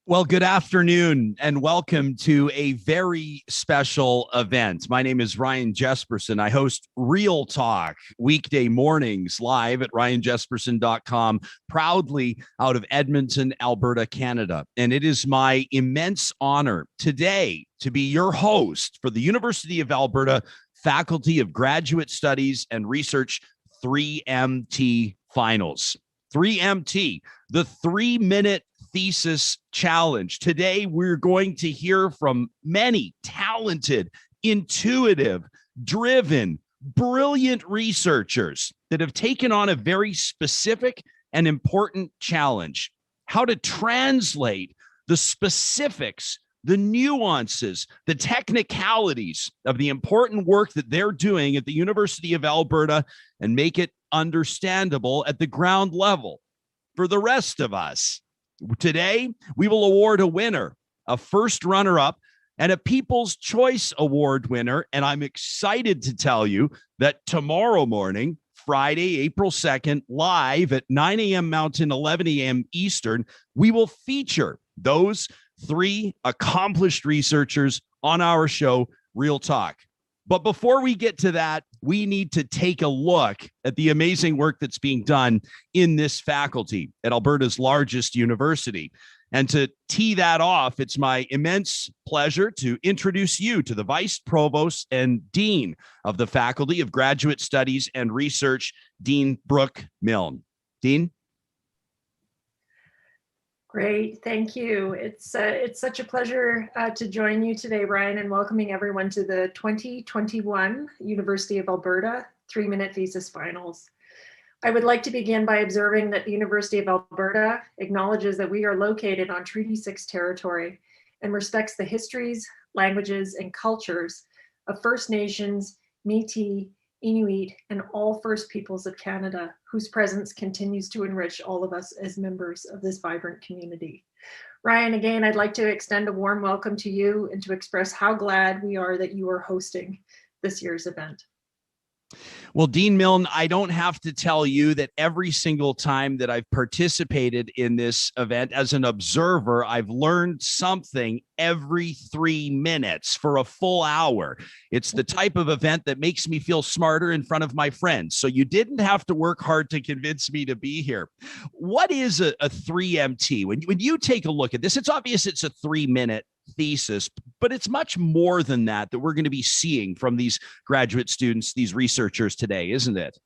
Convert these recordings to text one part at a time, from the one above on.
Well, good afternoon and welcome to a very special event. My name is Ryan Jesperson. I host Real Talk weekday mornings live at ryanjesperson.com, proudly out of Edmonton, Alberta, Canada. And it is my immense honor today to be your host for the University of Alberta Faculty of Graduate Studies and Research 3MT Finals. 3MT, the 3-minute Thesis challenge. Today, we're going to hear from many talented, intuitive, driven, brilliant researchers that have taken on a very specific and important challenge: how to translate the specifics, the nuances, the technicalities of the important work that they're doing at the University of Alberta and make it understandable at the ground level for the rest of us. Today, we will award a winner, a first runner-up, and a People's Choice Award winner. And I'm excited to tell you that tomorrow morning, Friday, April 2nd, live at 9 a.m. Mountain, 11 a.m. Eastern, we will feature those three accomplished researchers on our show, Real Talk. But before we get to that, we need to take a look at the amazing work that's being done in this faculty at Alberta's largest university. And to tee that off, it's my immense pleasure to introduce you to the Vice Provost and Dean of the Faculty of Graduate Studies and Research, Dean Brooke Milne. Dean? Great, thank you. It's such a pleasure to join you today, Ryan, and welcoming everyone to the 2021 University of Alberta 3-minute Thesis Finals. I would like to begin by observing that the University of Alberta acknowledges that we are located on Treaty 6 territory and respects the histories, languages, and cultures of First Nations, Métis, Inuit, and all First Peoples of Canada, whose presence continues to enrich all of us as members of this vibrant community. Ryan, again, I'd like to extend a warm welcome to you and to express how glad we are that you are hosting this year's event. Well, Dean Milne, I don't have to tell you that every single time that I've participated in this event as an observer, I've learned something every 3 minutes for a full hour. It's the type of event that makes me feel smarter in front of my friends. So you didn't have to work hard to convince me to be here. What is a 3MT? When you take a look at this, it's obvious it's a 3-minute thesis, but it's much more than that we're going to be seeing from these graduate students, these researchers today, isn't it?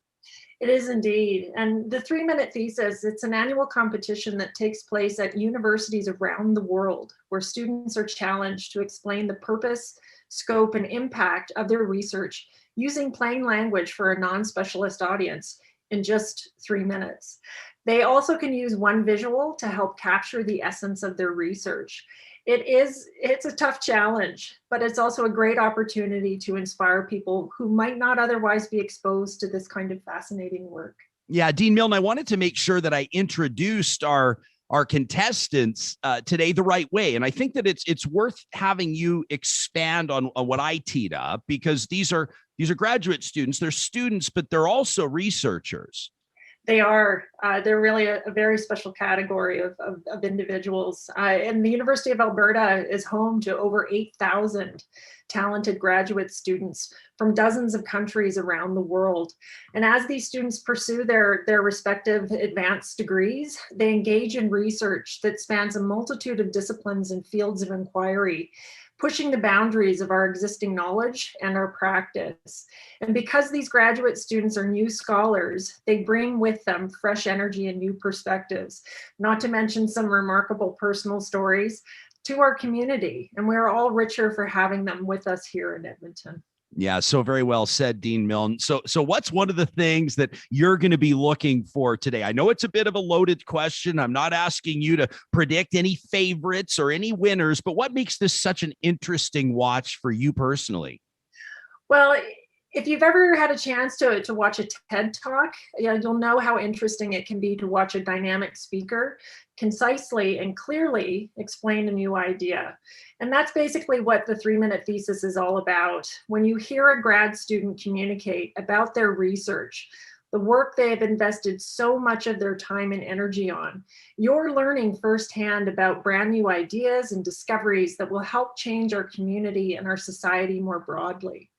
It is indeed. And the 3-minute thesis, it's an annual competition that takes place at universities around the world, where students are challenged to explain the purpose, scope, and impact of their research using plain language for a non-specialist audience in just 3 minutes. They also can use one visual to help capture the essence of their research. It's a tough challenge, but it's also a great opportunity to inspire people who might not otherwise be exposed to this kind of fascinating work. Yeah, Dean Milne, I wanted to make sure that I introduced our contestants today the right way. And I think that it's worth having you expand on what I teed up, because these are graduate students. They're students, but they're also researchers. They are. They're really a very special category of individuals. And the University of Alberta is home to over 8,000 talented graduate students from dozens of countries around the world. And as these students pursue their respective advanced degrees, they engage in research that spans a multitude of disciplines and fields of inquiry, pushing the boundaries of our existing knowledge and our practice. And because these graduate students are new scholars, they bring with them fresh energy and new perspectives, not to mention some remarkable personal stories to our community. And we're all richer for having them with us here in Edmonton. Yeah, so very well said, Dean Milne. So what's one of the things that you're going to be looking for today? I know it's a bit of a loaded question. I'm not asking you to predict any favorites or any winners, but what makes this such an interesting watch for you personally? Well, if you've ever had a chance to watch a TED Talk, you'll know how interesting it can be to watch a dynamic speaker concisely and clearly explain a new idea. And that's basically what the 3-minute thesis is all about. When you hear a grad student communicate about their research, the work they have invested so much of their time and energy on. You're learning firsthand about brand new ideas and discoveries that will help change our community and our society more broadly.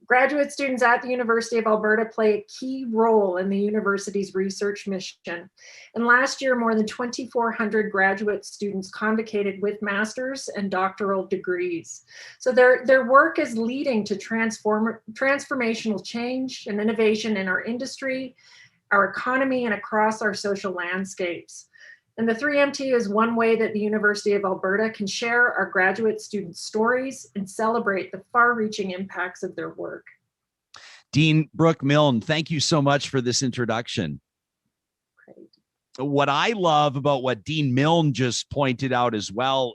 Graduate students at the University of Alberta play a key role in the university's research mission. And last year, more than 2,400 graduate students convocated with master's and doctoral degrees. So their work is leading to transformational change and innovation in our industry, our economy, and across our social landscapes. And the 3MT is one way that the University of Alberta can share our graduate students' stories and celebrate the far-reaching impacts of their work. Dean Brooke Milne, thank you so much for this introduction. Great. What I love about what Dean Milne just pointed out as well,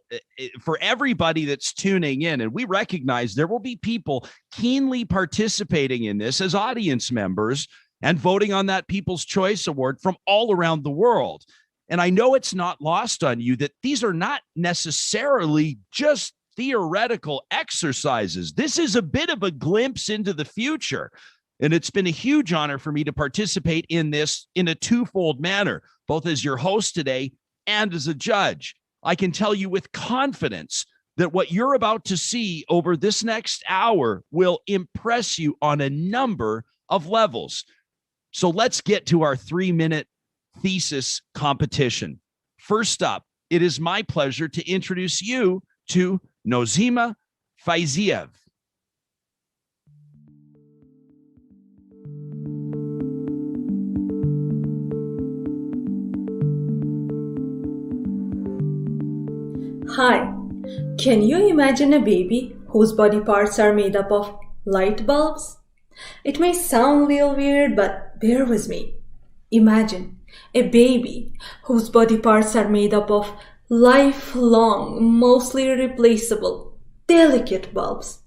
for everybody that's tuning in, and we recognize there will be people keenly participating in this as audience members and voting on that People's Choice Award from all around the world. And I know it's not lost on you that these are not necessarily just theoretical exercises. This is a bit of a glimpse into the future. And it's been a huge honor for me to participate in this in a twofold manner, both as your host today and as a judge. I can tell you with confidence that what you're about to see over this next hour will impress you on a number of levels. So let's get to our 3-minute thesis competition. First up, it is my pleasure to introduce you to Nozima Faiziev. Hi, can you imagine a baby whose body parts are made up of light bulbs? It may sound a little weird, but bear with me. Imagine a baby whose body parts are made up of lifelong, mostly replaceable, delicate bulbs.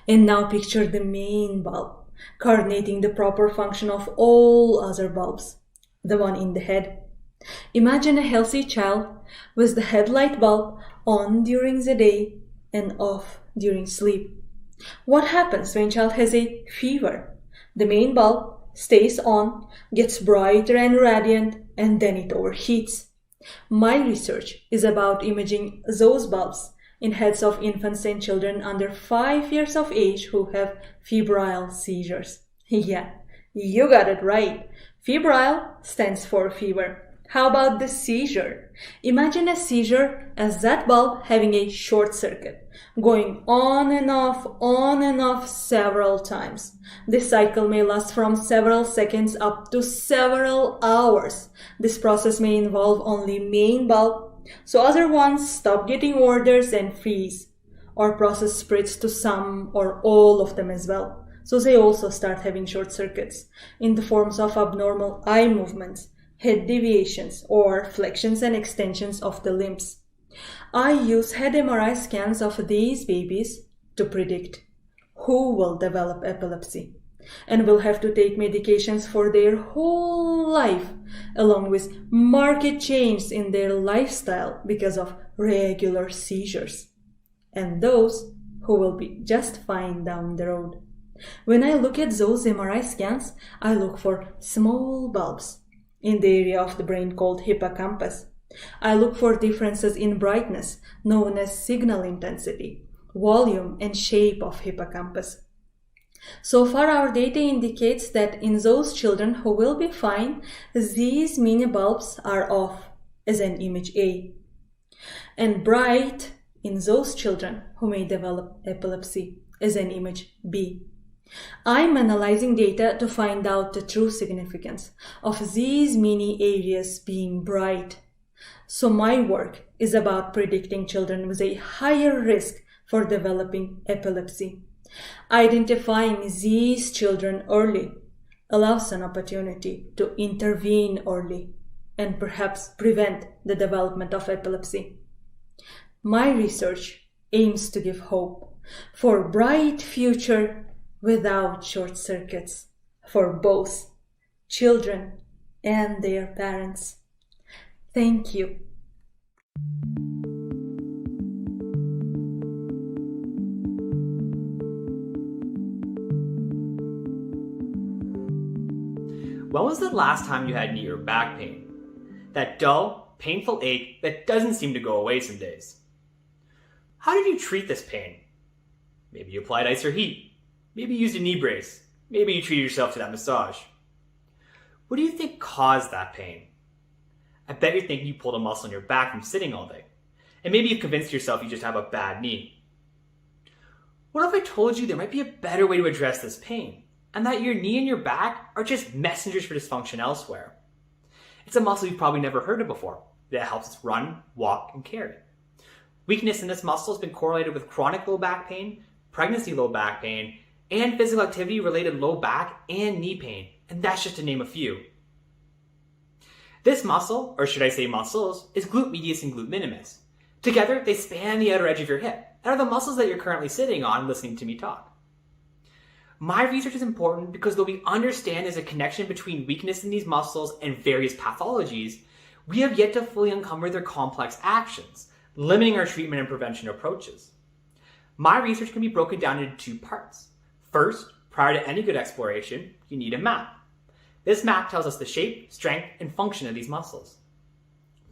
And now picture the main bulb, coordinating the proper function of all other bulbs, the one in the head. Imagine a healthy child with the headlight bulb on during the day and off during sleep. What happens when a child has a fever? The main bulb stays on, gets brighter and radiant, and then it overheats. My research is about imaging those bulbs in heads of infants and children under 5 years of age who have febrile seizures. Yeah, you got it right. Febrile stands for fever. How about the seizure? Imagine a seizure as that bulb having a short circuit, going on and off several times. This cycle may last from several seconds up to several hours. This process may involve only main bulb, so other ones stop getting orders and freeze, or process spreads to some or all of them as well. So they also start having short circuits in the forms of abnormal eye movements, head deviations, or flexions and extensions of the limbs. I use head MRI scans of these babies to predict who will develop epilepsy and will have to take medications for their whole life, along with marked change in their lifestyle because of regular seizures, and those who will be just fine down the road. When I look at those MRI scans, I look for small bulbs in the area of the brain called hippocampus. I look for differences in brightness, known as signal intensity, volume, and shape of hippocampus. So far, our data indicates that in those children who will be fine, these mini bulbs are off as an image A, and bright in those children who may develop epilepsy as an image B. I'm analyzing data to find out the true significance of these mini areas being bright. So my work is about predicting children with a higher risk for developing epilepsy. Identifying these children early allows an opportunity to intervene early and perhaps prevent the development of epilepsy. My research aims to give hope for a bright future without short circuits for both children and their parents. Thank you. When was the last time you had knee or back pain? That dull, painful ache that doesn't seem to go away some days. How did you treat this pain? Maybe you applied ice or heat. Maybe you used a knee brace. Maybe you treated yourself to that massage. What do you think caused that pain? I bet you're thinking you pulled a muscle in your back from sitting all day. And maybe you've convinced yourself you just have a bad knee. What if I told you there might be a better way to address this pain, and that your knee and your back are just messengers for dysfunction elsewhere? It's a muscle you've probably never heard of before that helps us run, walk, and carry. Weakness in this muscle has been correlated with chronic low back pain, pregnancy low back pain, and physical activity related low back and knee pain, and that's just to name a few. This muscle, or should I say muscles, is glute medius and glute minimus. Together, they span the outer edge of your hip and are the muscles that you're currently sitting on listening to me talk. My research is important because though we understand there's a connection between weakness in these muscles and various pathologies, we have yet to fully uncover their complex actions, limiting our treatment and prevention approaches. My research can be broken down into two parts. First, prior to any good exploration, you need a map. This map tells us the shape, strength, and function of these muscles.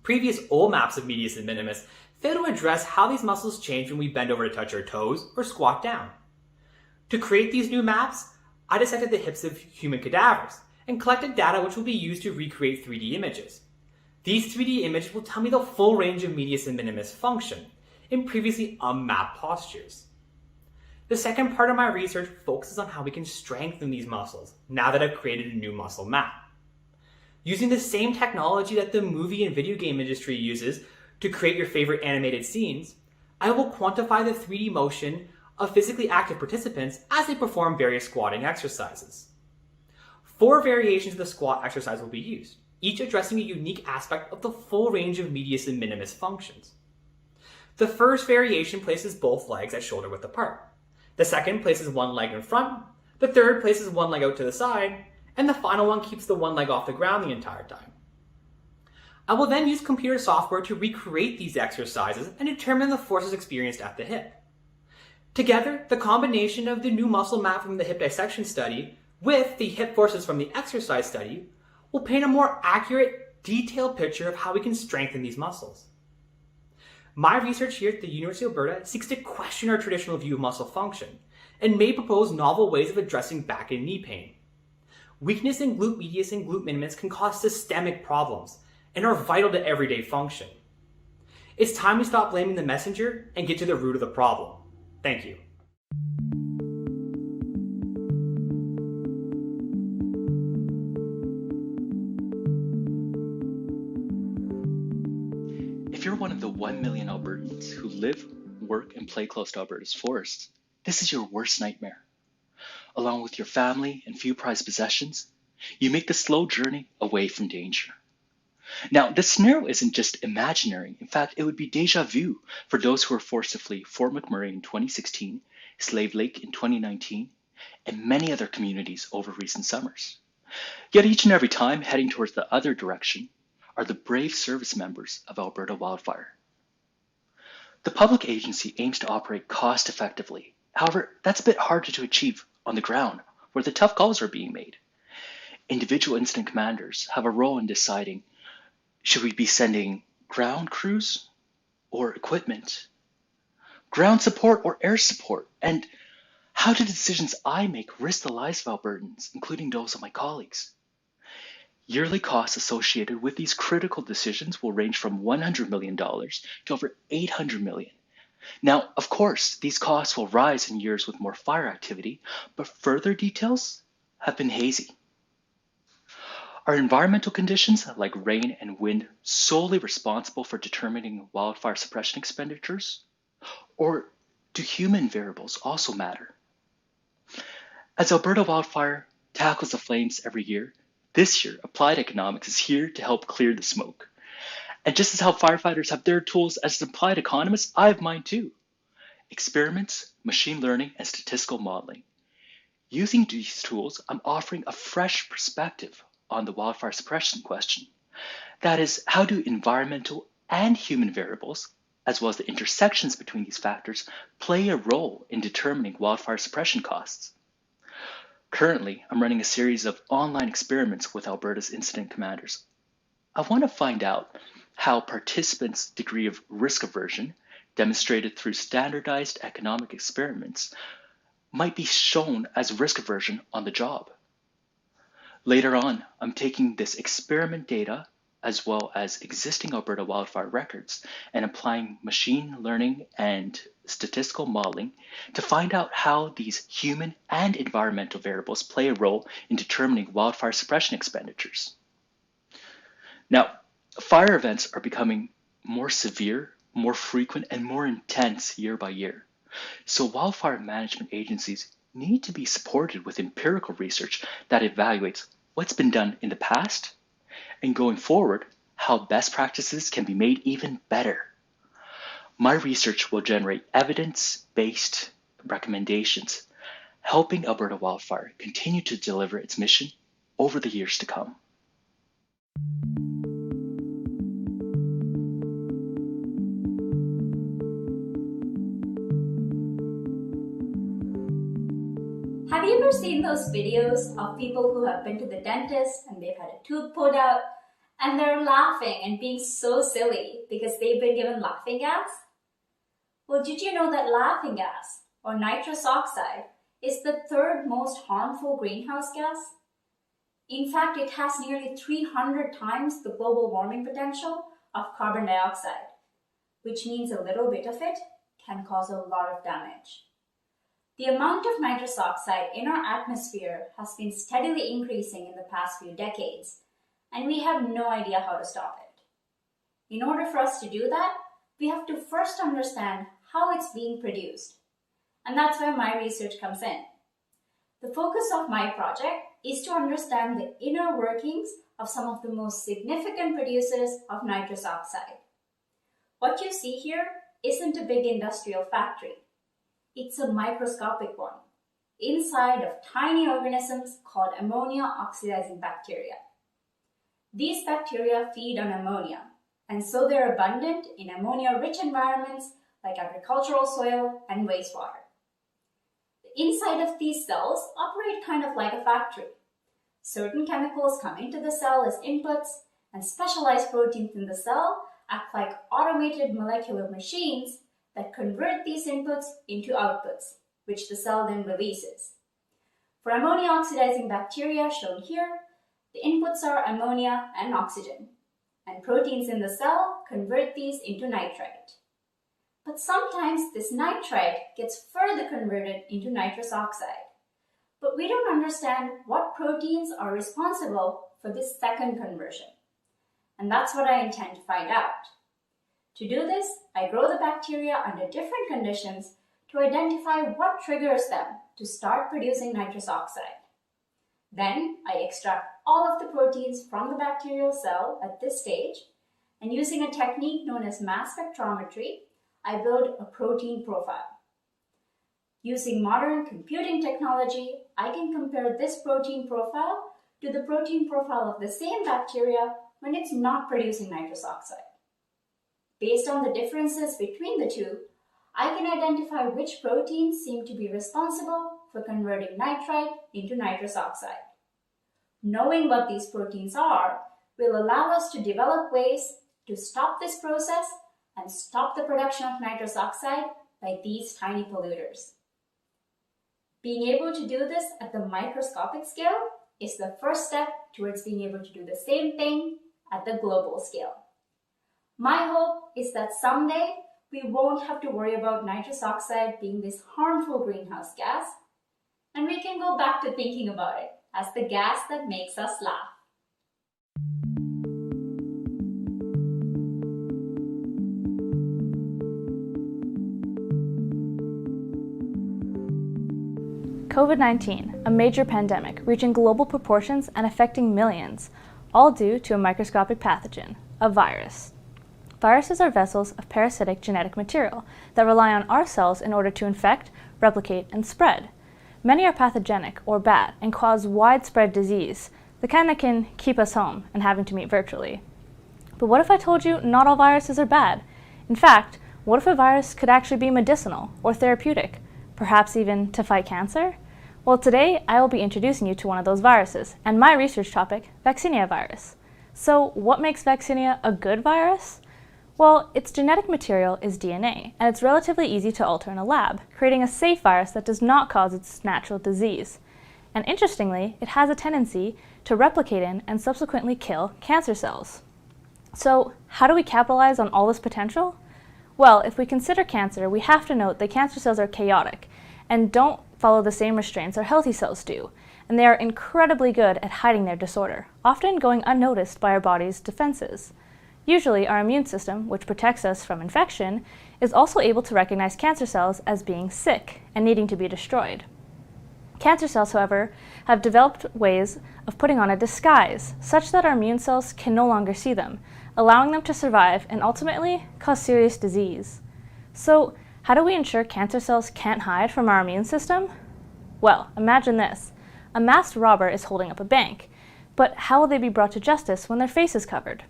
Previous old maps of medius and minimus fail to address how these muscles change when we bend over to touch our toes or squat down. To create these new maps, I dissected the hips of human cadavers and collected data which will be used to recreate 3D images. These 3D images will tell me the full range of medius and minimus function in previously unmapped postures. The second part of my research focuses on how we can strengthen these muscles now that I've created a new muscle map. Using the same technology that the movie and video game industry uses to create your favorite animated scenes, I will quantify the 3D motion of physically active participants as they perform various squatting exercises. 4 variations of the squat exercise will be used, each addressing a unique aspect of the full range of medius and minimus functions. The first variation places both legs at shoulder width apart. The second places one leg in front, the third places one leg out to the side, and the final one keeps the one leg off the ground the entire time. I will then use computer software to recreate these exercises and determine the forces experienced at the hip. Together, the combination of the new muscle map from the hip dissection study with the hip forces from the exercise study will paint a more accurate, detailed picture of how we can strengthen these muscles. My research here at the University of Alberta seeks to question our traditional view of muscle function and may propose novel ways of addressing back and knee pain. Weakness in glute medius and glute minimus can cause systemic problems and are vital to everyday function. It's time we stop blaming the messenger and get to the root of the problem. Thank you. If you're one of the 1 million Albertans who live, work, and play close to Alberta's forests, this is your worst nightmare. Along with your family and few prized possessions, you make the slow journey away from danger. Now, this scenario isn't just imaginary. In fact, it would be deja vu for those who were forced to flee Fort McMurray in 2016, Slave Lake in 2019, and many other communities over recent summers. Yet each and every time heading towards the other direction are the brave service members of Alberta Wildfire. The public agency aims to operate cost effectively. However, that's a bit harder to achieve on the ground where the tough calls are being made. Individual incident commanders have a role in deciding, should we be sending ground crews or equipment? Ground support or air support? And how do the decisions I make risk the lives of Albertans, including those of my colleagues? Yearly costs associated with these critical decisions will range from $100 million to over $800 million. Now, of course, these costs will rise in years with more fire activity, but further details have been hazy. Are environmental conditions like rain and wind solely responsible for determining wildfire suppression expenditures? Or do human variables also matter? As Alberta Wildfire tackles the flames every year, this year applied economics is here to help clear the smoke. And just as how firefighters have their tools as applied economists, I have mine too. Experiments, machine learning, and statistical modeling. Using these tools, I'm offering a fresh perspective on the wildfire suppression question. That is, how do environmental and human variables, as well as the intersections between these factors, play a role in determining wildfire suppression costs? Currently, I'm running a series of online experiments with Alberta's incident commanders. I want to find out how participants' degree of risk aversion, demonstrated through standardized economic experiments, might be shown as risk aversion on the job. Later on, I'm taking this experiment data as well as existing Alberta wildfire records and applying machine learning and statistical modeling to find out how these human and environmental variables play a role in determining wildfire suppression expenditures. Now, fire events are becoming more severe, more frequent, and more intense year by year. So wildfire management agencies need to be supported with empirical research that evaluates what's been done in the past and going forward, how best practices can be made even better. My research will generate evidence-based recommendations, helping Alberta Wildfire continue to deliver its mission over the years to come. Have you ever seen those videos of people who have been to the dentist and they've had a tooth pulled out and they're laughing and being so silly because they've been given laughing gas? Well, did you know that laughing gas, or nitrous oxide, is the third most harmful greenhouse gas? In fact, it has nearly 300 times the global warming potential of carbon dioxide, which means a little bit of it can cause a lot of damage. The amount of nitrous oxide in our atmosphere has been steadily increasing in the past few decades, and we have no idea how to stop it. In order for us to do that, we have to first understand how it's being produced, and that's where my research comes in. The focus of my project is to understand the inner workings of some of the most significant producers of nitrous oxide. What you see here isn't a big industrial factory. It's a microscopic one, inside of tiny organisms called ammonia oxidizing bacteria. These bacteria feed on ammonia, and so they're abundant in ammonia-rich environments like agricultural soil and wastewater. The inside of these cells operate kind of like a factory. Certain chemicals come into the cell as inputs, and specialized proteins in the cell act like automated molecular machines that convert these inputs into outputs, which the cell then releases. For ammonia oxidizing bacteria shown here, the inputs are ammonia and oxygen, and proteins in the cell convert these into nitrite. But sometimes this nitrite gets further converted into nitrous oxide. But we don't understand what proteins are responsible for this second conversion. And that's what I intend to find out. To do this, I grow the bacteria under different conditions to identify what triggers them to start producing nitrous oxide. Then I extract all of the proteins from the bacterial cell at this stage, and using a technique known as mass spectrometry, I build a protein profile. Using modern computing technology, I can compare this protein profile to the protein profile of the same bacteria when it's not producing nitrous oxide. Based on the differences between the two, I can identify which proteins seem to be responsible for converting nitrite into nitrous oxide. Knowing what these proteins are will allow us to develop ways to stop this process and stop the production of nitrous oxide by these tiny polluters. Being able to do this at the microscopic scale is the first step towards being able to do the same thing at the global scale. My hope is that someday we won't have to worry about nitrous oxide being this harmful greenhouse gas, and we can go back to thinking about it as the gas that makes us laugh. COVID-19, a major pandemic reaching global proportions and affecting millions, all due to a microscopic pathogen, a virus. Viruses are vessels of parasitic genetic material that rely on our cells in order to infect, replicate, and spread. Many are pathogenic or bad and cause widespread disease, the kind that can keep us home and having to meet virtually. But what if I told you not all viruses are bad? In fact, what if a virus could actually be medicinal or therapeutic, perhaps even to fight cancer? Well, today I will be introducing you to one of those viruses, and my research topic, Vaccinia virus. So what makes Vaccinia a good virus? Well, its genetic material is DNA, and it's relatively easy to alter in a lab, creating a safe virus that does not cause its natural disease. And interestingly, it has a tendency to replicate in and subsequently kill cancer cells. So how do we capitalize on all this potential? Well, if we consider cancer, we have to note that cancer cells are chaotic and don't follow the same restraints our healthy cells do, and they are incredibly good at hiding their disorder, often going unnoticed by our body's defenses. Usually, our immune system, which protects us from infection, is also able to recognize cancer cells as being sick and needing to be destroyed. Cancer cells, however, have developed ways of putting on a disguise, such that our immune cells can no longer see them, allowing them to survive and ultimately cause serious disease. So, how do we ensure cancer cells can't hide from our immune system? Well, imagine this. A masked robber is holding up a bank, but how will they be brought to justice when their face is covered?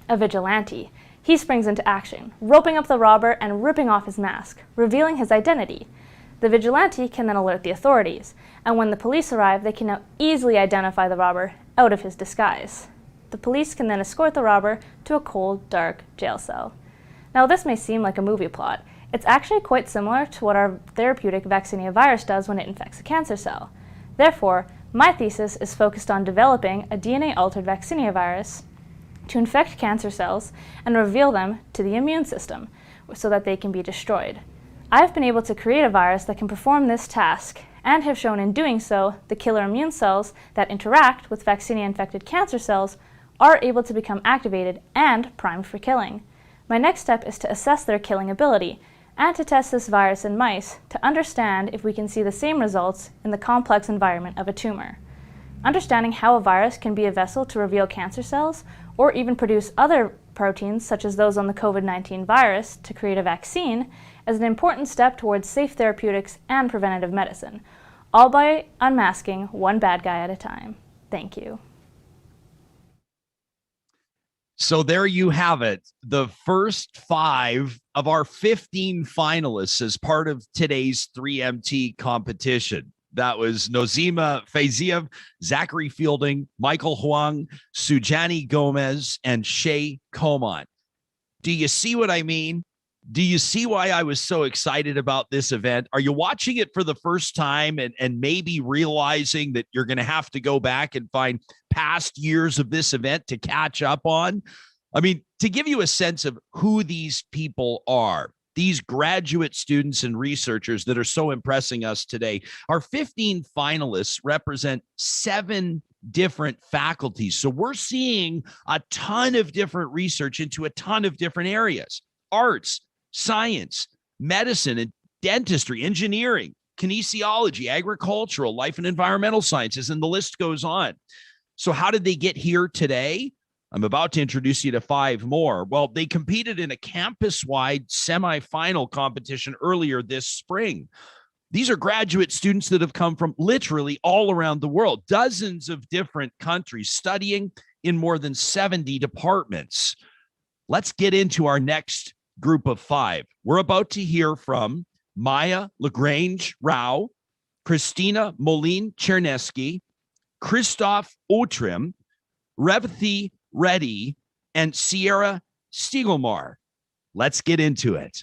A vigilante. He springs into action, roping up the robber and ripping off his mask, revealing his identity. The vigilante can then alert the authorities, and when the police arrive, they can now easily identify the robber out of his disguise. The police can then escort the robber to a cold, dark jail cell. Now, this may seem like a movie plot. It's actually quite similar to what our therapeutic Vaccinia virus does when it infects a cancer cell. Therefore, my thesis is focused on developing a DNA-altered Vaccinia virus to infect cancer cells and reveal them to the immune system so that they can be destroyed. I've been able to create a virus that can perform this task and have shown in doing so the killer immune cells that interact with Vaccinia-infected cancer cells are able to become activated and primed for killing. My next step is to assess their killing ability and to test this virus in mice to understand if we can see the same results in the complex environment of a tumor. Understanding how a virus can be a vessel to reveal cancer cells or even produce other proteins such as those on the COVID-19 virus to create a vaccine is an important step towards safe therapeutics and preventative medicine, all by unmasking one bad guy at a time. Thank you. So there you have it, the first 5 of our 15 finalists as part of today's 3MT competition. That was Nozima Faziev, Zachary Fielding, Michael Huang, Sujani Gomez, and Shay Comont. Do you see what I mean? Do you see why I was so excited about this event? Are you watching it for the first time and maybe realizing that you're going to have to go back and find past years of this event to catch up on? I mean, to give you a sense of who these people are, these graduate students and researchers that are so impressing us today, our 15 finalists represent 7 different faculties. So we're seeing a ton of different research into a ton of different areas: arts, science, medicine and dentistry, engineering, kinesiology, agricultural, life and environmental sciences, and the list goes on. So how did they get here today? I'm about to introduce you to 5 more. Well, they competed in a campus-wide semifinal competition earlier this spring. These are graduate students that have come from literally all around the world, dozens of different countries, studying in more than 70 departments. Let's get into our next group of 5. We're about to hear from Maya Lagrange Rao, Christina Molin Cherneski, Christoph Outram, Revathi Reddy, and Sierra Stiegelmar. Let's get into it.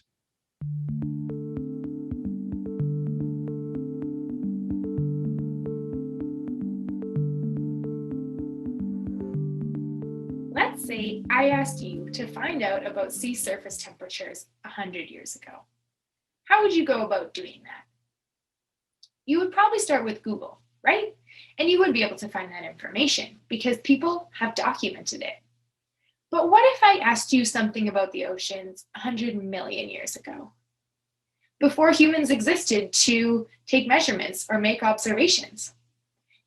Let's say I asked you to find out about sea surface temperatures 100 years ago. How would you go about doing that? You would probably start with Google, right? And you would be able to find that information because people have documented it. But what if I asked you something about the oceans 100 million years ago? Before humans existed to take measurements or make observations.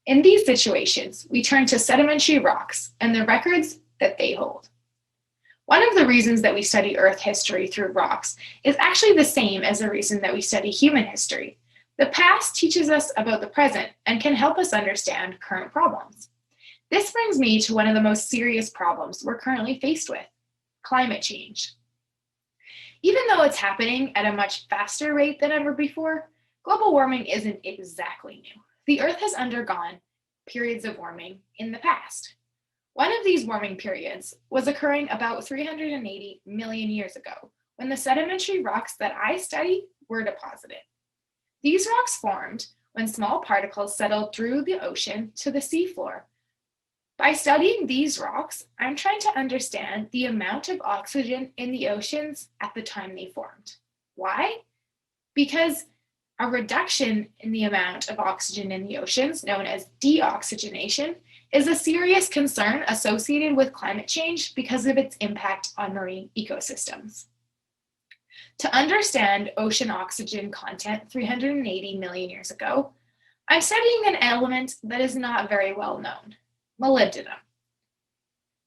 In these situations, we turn to sedimentary rocks and the records that they hold. One of the reasons that we study Earth history through rocks is actually the same as the reason that we study human history. The past teaches us about the present and can help us understand current problems. This brings me to one of the most serious problems we're currently faced with: climate change. Even though it's happening at a much faster rate than ever before, global warming isn't exactly new. the Earth has undergone periods of warming in the past. One of these warming periods was occurring about 380 million years ago, when the sedimentary rocks that I study were deposited. These rocks formed when small particles settled through the ocean to the seafloor. By studying these rocks, I'm trying to understand the amount of oxygen in the oceans at the time they formed. Why? Because a reduction in the amount of oxygen in the oceans, known as deoxygenation, is a serious concern associated with climate change because of its impact on marine ecosystems. To understand ocean oxygen content 380 million years ago, I'm studying an element that is not very well known, molybdenum.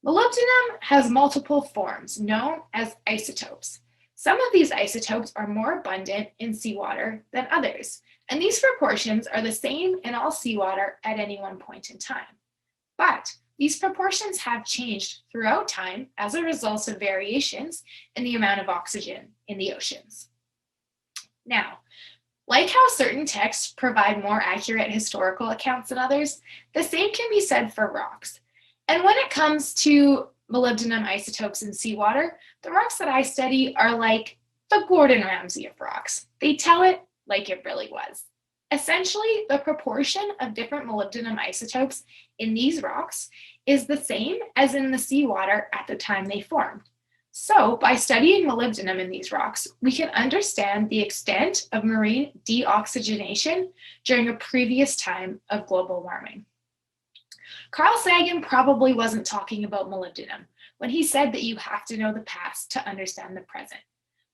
Molybdenum has multiple forms known as isotopes. Some of these isotopes are more abundant in seawater than others, and these proportions are the same in all seawater at any one point in time. But these proportions have changed throughout time as a result of variations in the amount of oxygen in the oceans. Now, like how certain texts provide more accurate historical accounts than others, the same can be said for rocks. And when it comes to molybdenum isotopes in seawater, the rocks that I study are like the Gordon Ramsay of rocks. They tell it like it really was. Essentially, the proportion of different molybdenum isotopes in these rocks is the same as in the seawater at the time they formed. So by studying molybdenum in these rocks, we can understand the extent of marine deoxygenation during a previous time of global warming. Carl Sagan probably wasn't talking about molybdenum when he said that you have to know the past to understand the present.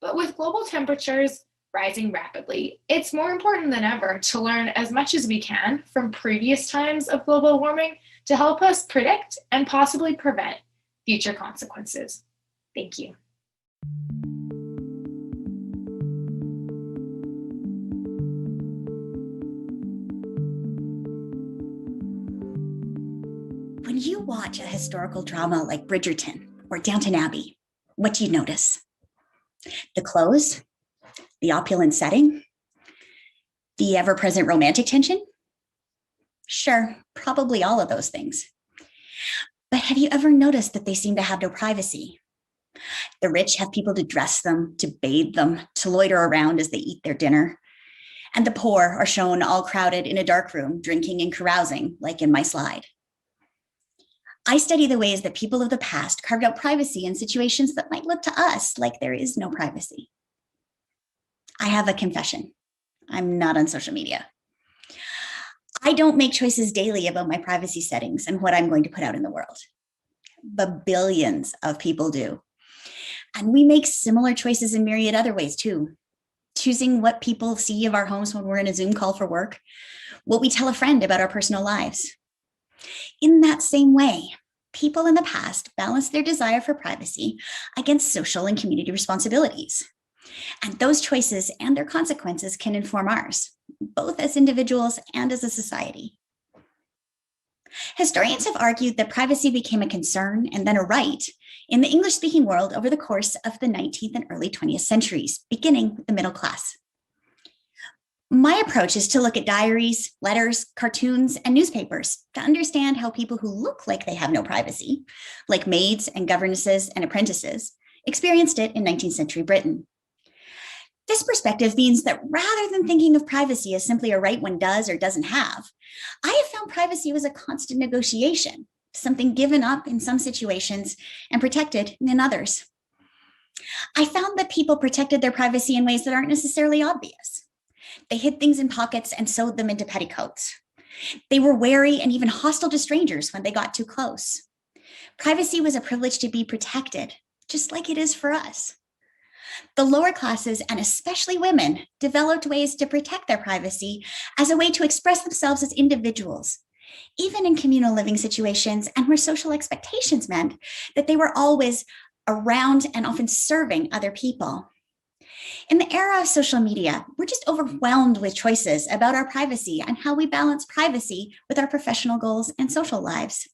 But with global temperatures rising rapidly, it's more important than ever to learn as much as we can from previous times of global warming to help us predict and possibly prevent future consequences. Thank you. When you watch a historical drama like Bridgerton or Downton Abbey, what do you notice? The clothes, the opulent setting, the ever-present romantic tension? Sure, probably all of those things. But have you ever noticed that they seem to have no privacy? The rich have people to dress them, to bathe them, to loiter around as they eat their dinner. And the poor are shown all crowded in a dark room, drinking and carousing, like in my slide. I study the ways that people of the past carved out privacy in situations that might look to us like there is no privacy. I have a confession. I'm not on social media. I don't make choices daily about my privacy settings and what I'm going to put out in the world. But billions of people do. And we make similar choices in myriad other ways too. Choosing what people see of our homes when we're in a Zoom call for work, what we tell a friend about our personal lives. In that same way, people in the past balanced their desire for privacy against social and community responsibilities. And those choices and their consequences can inform ours, both as individuals and as a society. Historians have argued that privacy became a concern and then a right in the English-speaking world over the course of the 19th and early 20th centuries, beginning with the middle class. My approach is to look at diaries, letters, cartoons, and newspapers to understand how people who look like they have no privacy, like maids and governesses and apprentices, experienced it in 19th century Britain. This perspective means that rather than thinking of privacy as simply a right one does or doesn't have, I have found privacy was a constant negotiation, something given up in some situations and protected in others. I found that people protected their privacy in ways that aren't necessarily obvious. They hid things in pockets and sewed them into petticoats. They were wary and even hostile to strangers when they got too close. Privacy was a privilege to be protected, just like it is for us. The lower classes, and especially women, developed ways to protect their privacy as a way to express themselves as individuals, even in communal living situations and where social expectations meant that they were always around and often serving other people. In the era of social media, we're just overwhelmed with choices about our privacy and how we balance privacy with our professional goals and social lives.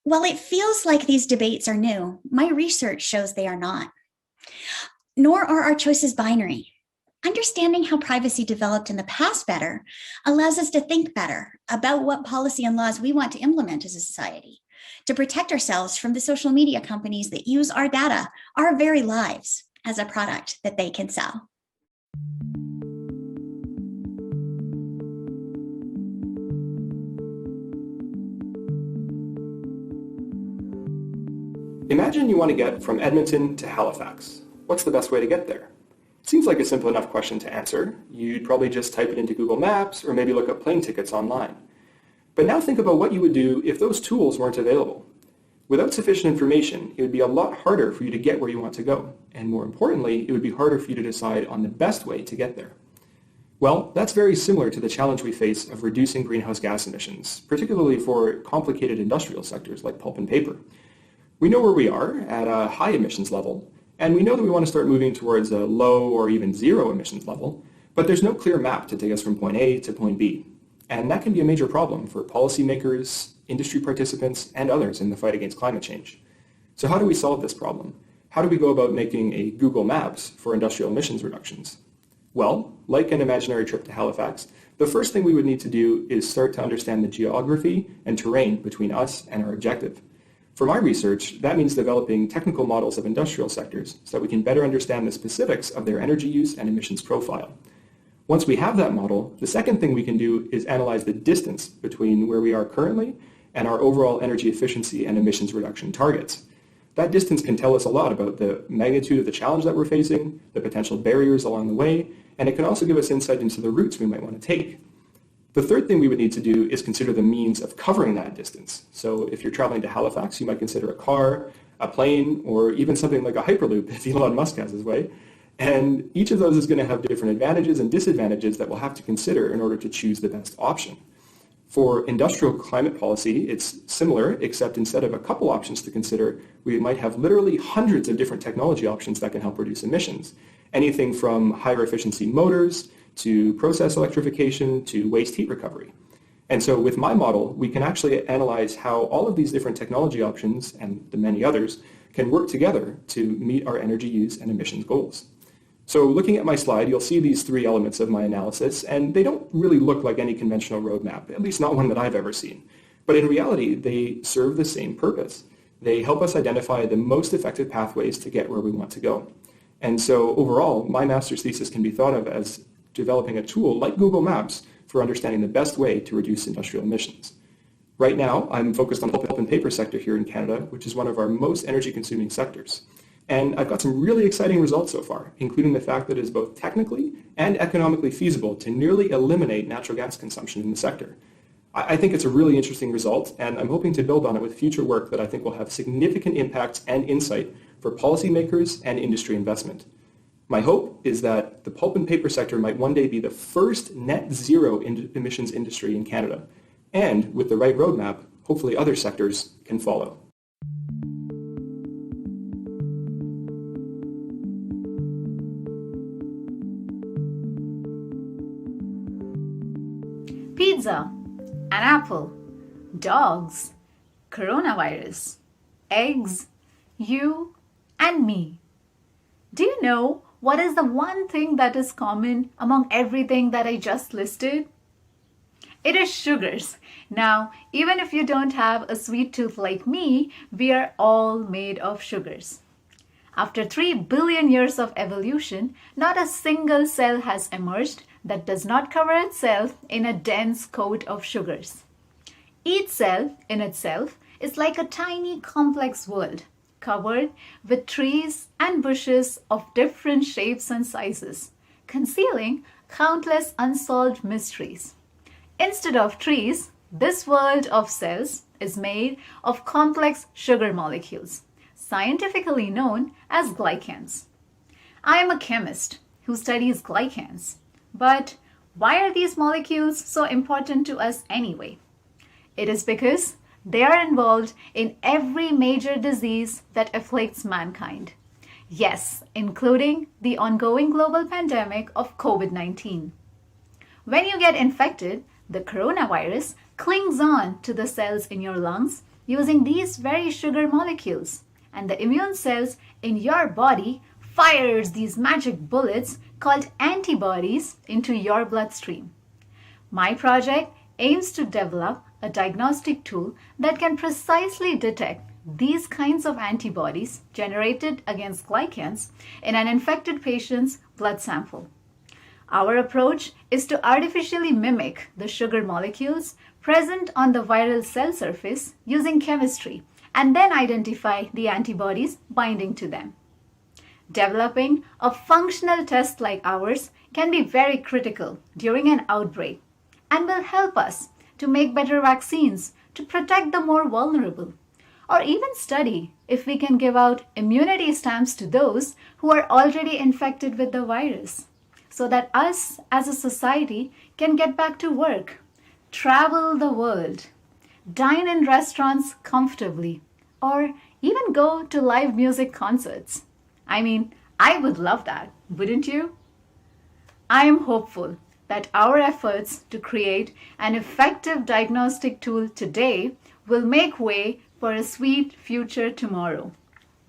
While it feels like these debates are new, my research shows they are not. Nor are our choices binary. Understanding how privacy developed in the past better allows us to think better about what policy and laws we want to implement as a society to protect ourselves from the social media companies that use our data, our very lives, as a product that they can sell. Imagine you want to get from Edmonton to Halifax. What's the best way to get there? It seems like a simple enough question to answer. You'd probably just type it into Google Maps or maybe look up plane tickets online. But now think about what you would do if those tools weren't available. Without sufficient information, it would be a lot harder for you to get where you want to go. And more importantly, it would be harder for you to decide on the best way to get there. Well, that's very similar to the challenge we face of reducing greenhouse gas emissions, particularly for complicated industrial sectors like pulp and paper. We know where we are at a high emissions level, and we know that we want to start moving towards a low or even zero emissions level, but there's no clear map to take us from point A to point B. And that can be a major problem for policymakers, industry participants, and others in the fight against climate change. So how do we solve this problem? How do we go about making a Google Maps for industrial emissions reductions? Well, like an imaginary trip to Halifax, the first thing we would need to do is start to understand the geography and terrain between us and our objective. For my research, that means developing technical models of industrial sectors so that we can better understand the specifics of their energy use and emissions profile. Once we have that model, the second thing we can do is analyze the distance between where we are currently and our overall energy efficiency and emissions reduction targets. That distance can tell us a lot about the magnitude of the challenge that we're facing, the potential barriers along the way, and it can also give us insight into the routes we might want to take. The third thing we would need to do is consider the means of covering that distance. So if you're traveling to Halifax, you might consider a car, a plane, or even something like a Hyperloop if Elon Musk has his way. And each of those is going to have different advantages and disadvantages that we'll have to consider in order to choose the best option. For industrial climate policy, it's similar, except instead of a couple options to consider, we might have literally hundreds of different technology options that can help reduce emissions. Anything from higher efficiency motors, to process electrification, to waste heat recovery. And so with my model, we can actually analyze how all of these different technology options, and the many others, can work together to meet our energy use and emissions goals. So looking at my slide, you'll see these three elements of my analysis, and they don't really look like any conventional roadmap, at least not one that I've ever seen. But in reality, they serve the same purpose. They help us identify the most effective pathways to get where we want to go. And so overall, my master's thesis can be thought of as developing a tool like Google Maps for understanding the best way to reduce industrial emissions. Right now, I'm focused on the pulp and paper sector here in Canada, which is one of our most energy-consuming sectors. And I've got some really exciting results so far, including the fact that it is both technically and economically feasible to nearly eliminate natural gas consumption in the sector. I think it's a really interesting result, and I'm hoping to build on it with future work that I think will have significant impacts and insight for policymakers and industry investment. My hope is that the pulp and paper sector might one day be the first net zero emissions industry in Canada. And with the right roadmap, hopefully other sectors can follow. Pizza, an apple, dogs, coronavirus, eggs, you and me. Do you know what is the one thing that is common among everything that I just listed? It is sugars. Now, even if you don't have a sweet tooth like me, we are all made of sugars. After 3 billion years of evolution, not a single cell has emerged that does not cover itself in a dense coat of sugars. Each cell in itself is like a tiny complex world, covered with trees and bushes of different shapes and sizes, concealing countless unsolved mysteries. Instead of trees, this world of cells is made of complex sugar molecules, scientifically known as glycans. I am a chemist who studies glycans, but why are these molecules so important to us anyway? It is because they are involved in every major disease that afflicts mankind. Yes, including the ongoing global pandemic of COVID-19. When you get infected, the coronavirus clings on to the cells in your lungs using these very sugar molecules, and the immune cells in your body fires these magic bullets called antibodies into your bloodstream. My project aims to develop a diagnostic tool that can precisely detect these kinds of antibodies generated against glycans in an infected patient's blood sample. Our approach is to artificially mimic the sugar molecules present on the viral cell surface using chemistry and then identify the antibodies binding to them. Developing a functional test like ours can be very critical during an outbreak and will help us to make better vaccines to protect the more vulnerable, or even study if we can give out immunity stamps to those who are already infected with the virus, so that us as a society can get back to work, travel the world, dine in restaurants comfortably, or even go to live music concerts. I mean, I would love that, wouldn't you? I am hopeful that our efforts to create an effective diagnostic tool today will make way for a sweet future tomorrow.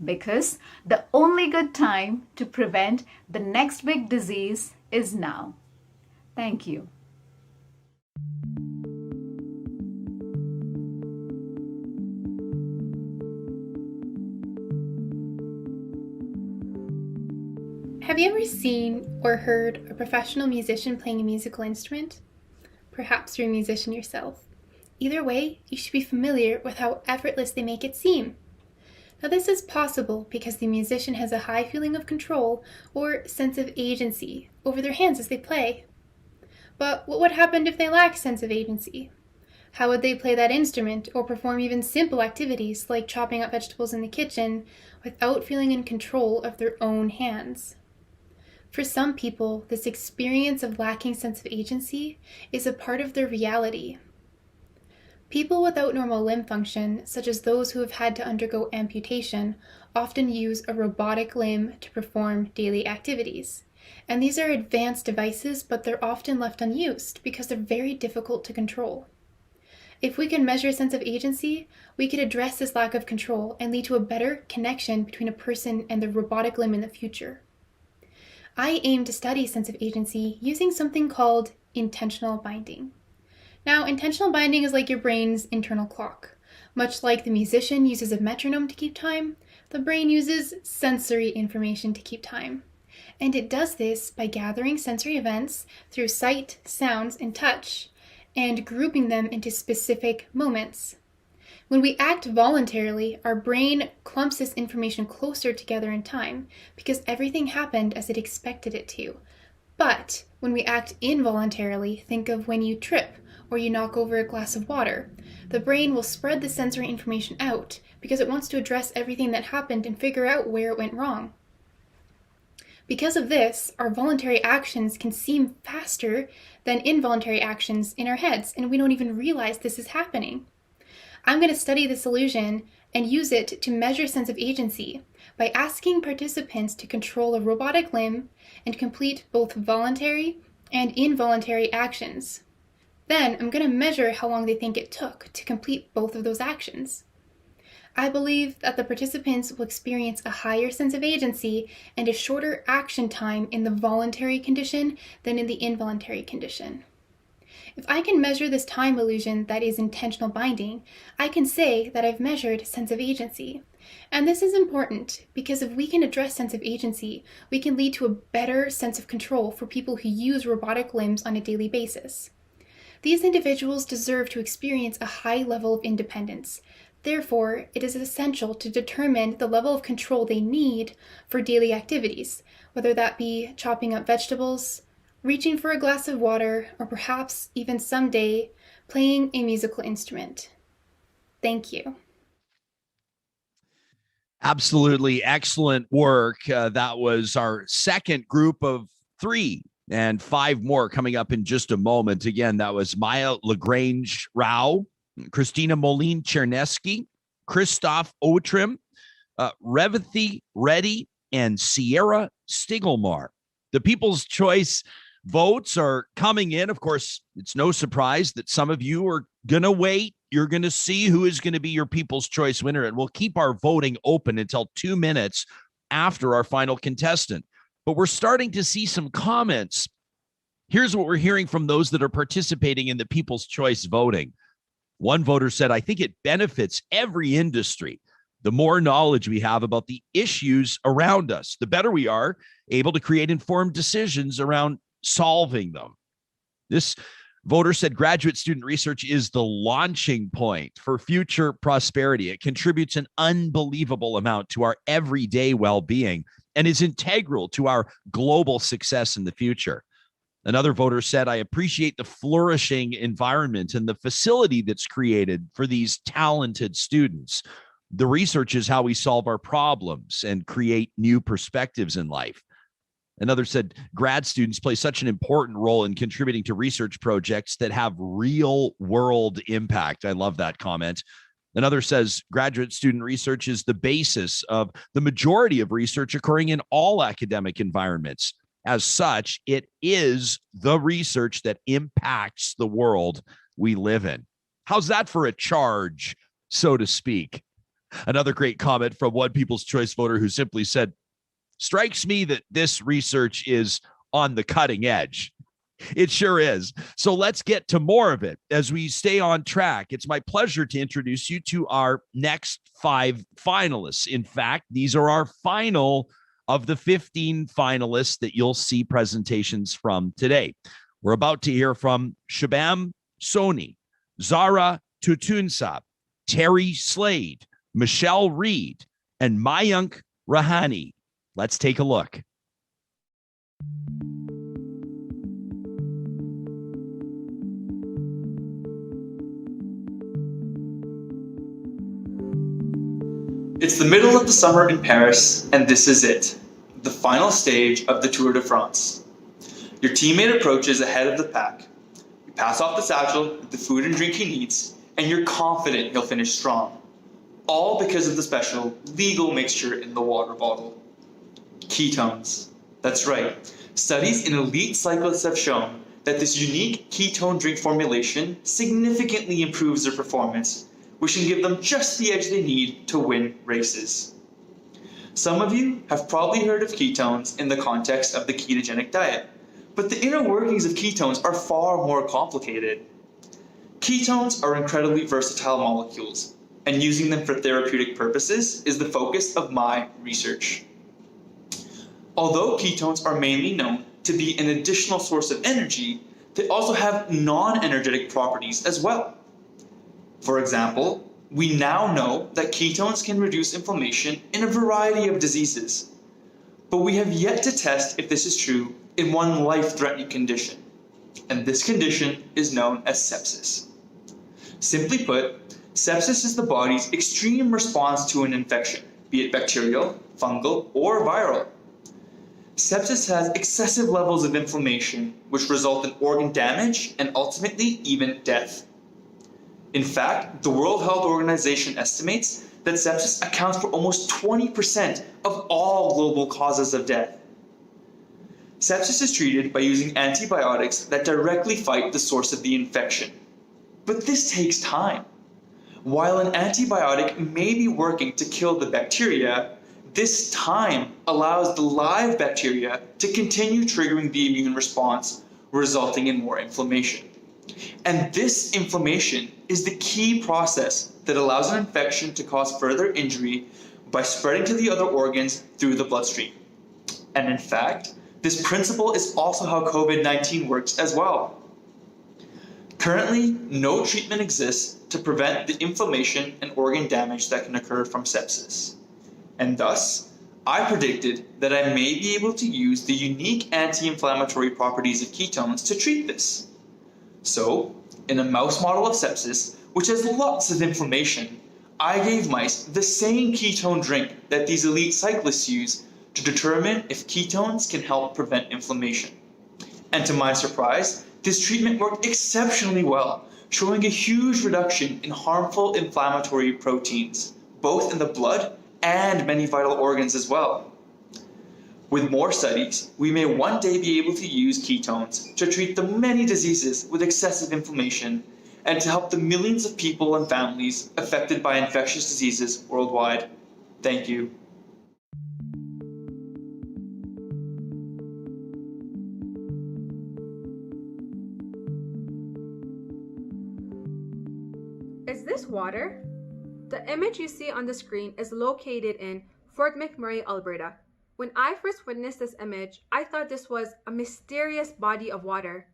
Because the only good time to prevent the next big disease is now. Thank you. Have you ever seen or heard a professional musician playing a musical instrument? Perhaps you're a musician yourself. Either way, you should be familiar with how effortless they make it seem. Now, this is possible because the musician has a high feeling of control or sense of agency over their hands as they play. But what would happen if they lack sense of agency? How would they play that instrument or perform even simple activities like chopping up vegetables in the kitchen without feeling in control of their own hands? For some people, this experience of lacking sense of agency is a part of their reality. People without normal limb function, such as those who have had to undergo amputation, often use a robotic limb to perform daily activities. And these are advanced devices, but they're often left unused because they're very difficult to control. If we can measure sense of agency, we could address this lack of control and lead to a better connection between a person and their robotic limb in the future. I aim to study sense of agency using something called intentional binding. Now, intentional binding is like your brain's internal clock. Much like the musician uses a metronome to keep time, the brain uses sensory information to keep time. And it does this by gathering sensory events through sight, sounds, and touch, and grouping them into specific moments. When we act voluntarily, our brain clumps this information closer together in time because everything happened as it expected it to. But when we act involuntarily, think of when you trip or you knock over a glass of water. The brain will spread the sensory information out because it wants to address everything that happened and figure out where it went wrong. Because of this, our voluntary actions can seem faster than involuntary actions in our heads, and we don't even realize this is happening. I'm going to study this illusion and use it to measure sense of agency by asking participants to control a robotic limb and complete both voluntary and involuntary actions. Then I'm going to measure how long they think it took to complete both of those actions. I believe that the participants will experience a higher sense of agency and a shorter action time in the voluntary condition than in the involuntary condition. If I can measure this time illusion that is intentional binding, I can say that I've measured sense of agency. And this is important because if we can address sense of agency, we can lead to a better sense of control for people who use robotic limbs on a daily basis. These individuals deserve to experience a high level of independence. Therefore, it is essential to determine the level of control they need for daily activities, whether that be chopping up vegetables, reaching for a glass of water, or perhaps even someday playing a musical instrument. Thank you. Absolutely excellent work. That was our second group of 3 and 5 more coming up in just a moment. Again, that was Maya Lagrange Rao, Christina Molin Cherneski, Christoph Otrim, Revathi Reddy, and Sierra Stiglmar. The People's Choice votes are coming in. Of course, it's no surprise that some of you are going to wait. You're going to see who is going to be your People's Choice winner, and we'll keep our voting open until 2 minutes after our final contestant. but we're starting to see some comments. Here's what we're hearing from those that are participating in the People's Choice voting. One voter said, I think it benefits every industry. The more knowledge we have about the issues around us, the better we are able to create informed decisions around solving them. This voter said graduate student research is the launching point for future prosperity. It contributes an unbelievable amount to our everyday well-being and is integral to our global success in the future. Another voter said, I appreciate the flourishing environment and the facility that's created for these talented students. The research is how we solve our problems and create new perspectives in life. Another said, grad students play such an important role in contributing to research projects that have real world impact. I love that comment. Another says, graduate student research is the basis of the majority of research occurring in all academic environments. As such, it is the research that impacts the world we live in. How's that for a charge, so to speak? Another great comment from one People's Choice voter who simply said, strikes me that this research is on the cutting edge. It sure is. So let's get to more of it as we stay on track. It's my pleasure to introduce you to our next 5 finalists. In fact, these are our final of the 15 finalists that you'll see presentations from today. We're about to hear from Shabam Soni, Zara Tutunsab, Terry Slade, Michelle Reed, and Mayank Rahani. Let's take a look. It's the middle of the summer in Paris, and this is it, the final stage of the Tour de France. Your teammate approaches ahead of the pack. You pass off the satchel with the food and drink he needs, and you're confident he'll finish strong. All because of the special legal mixture in the water bottle. Ketones. That's right. Studies in elite cyclists have shown that this unique ketone drink formulation significantly improves their performance, which can give them just the edge they need to win races. Some of you have probably heard of ketones in the context of the ketogenic diet, but the inner workings of ketones are far more complicated. Ketones are incredibly versatile molecules, and using them for therapeutic purposes is the focus of my research. Although ketones are mainly known to be an additional source of energy, they also have non-energetic properties as well. For example, we now know that ketones can reduce inflammation in a variety of diseases, but we have yet to test if this is true in one life-threatening condition, and this condition is known as sepsis. Simply put, sepsis is the body's extreme response to an infection, be it bacterial, fungal, or viral. Sepsis has excessive levels of inflammation, which result in organ damage and ultimately even death. In fact, the World Health Organization estimates that sepsis accounts for almost 20% of all global causes of death. Sepsis is treated by using antibiotics that directly fight the source of the infection. But this takes time. While an antibiotic may be working to kill the bacteria, this time allows the live bacteria to continue triggering the immune response, resulting in more inflammation. And this inflammation is the key process that allows an infection to cause further injury by spreading to the other organs through the bloodstream. And in fact, this principle is also how COVID-19 works as well. Currently, no treatment exists to prevent the inflammation and organ damage that can occur from sepsis. And thus, I predicted that I may be able to use the unique anti-inflammatory properties of ketones to treat this. So, in a mouse model of sepsis, which has lots of inflammation, I gave mice the same ketone drink that these elite cyclists use to determine if ketones can help prevent inflammation. And to my surprise, this treatment worked exceptionally well, showing a huge reduction in harmful inflammatory proteins, both in the blood and many vital organs as well. With more studies, we may one day be able to use ketones to treat the many diseases with excessive inflammation and to help the millions of people and families affected by infectious diseases worldwide. Thank you. is water? The image you see on the screen is located in Fort McMurray, Alberta. When I first witnessed this image, I thought this was a mysterious body of water.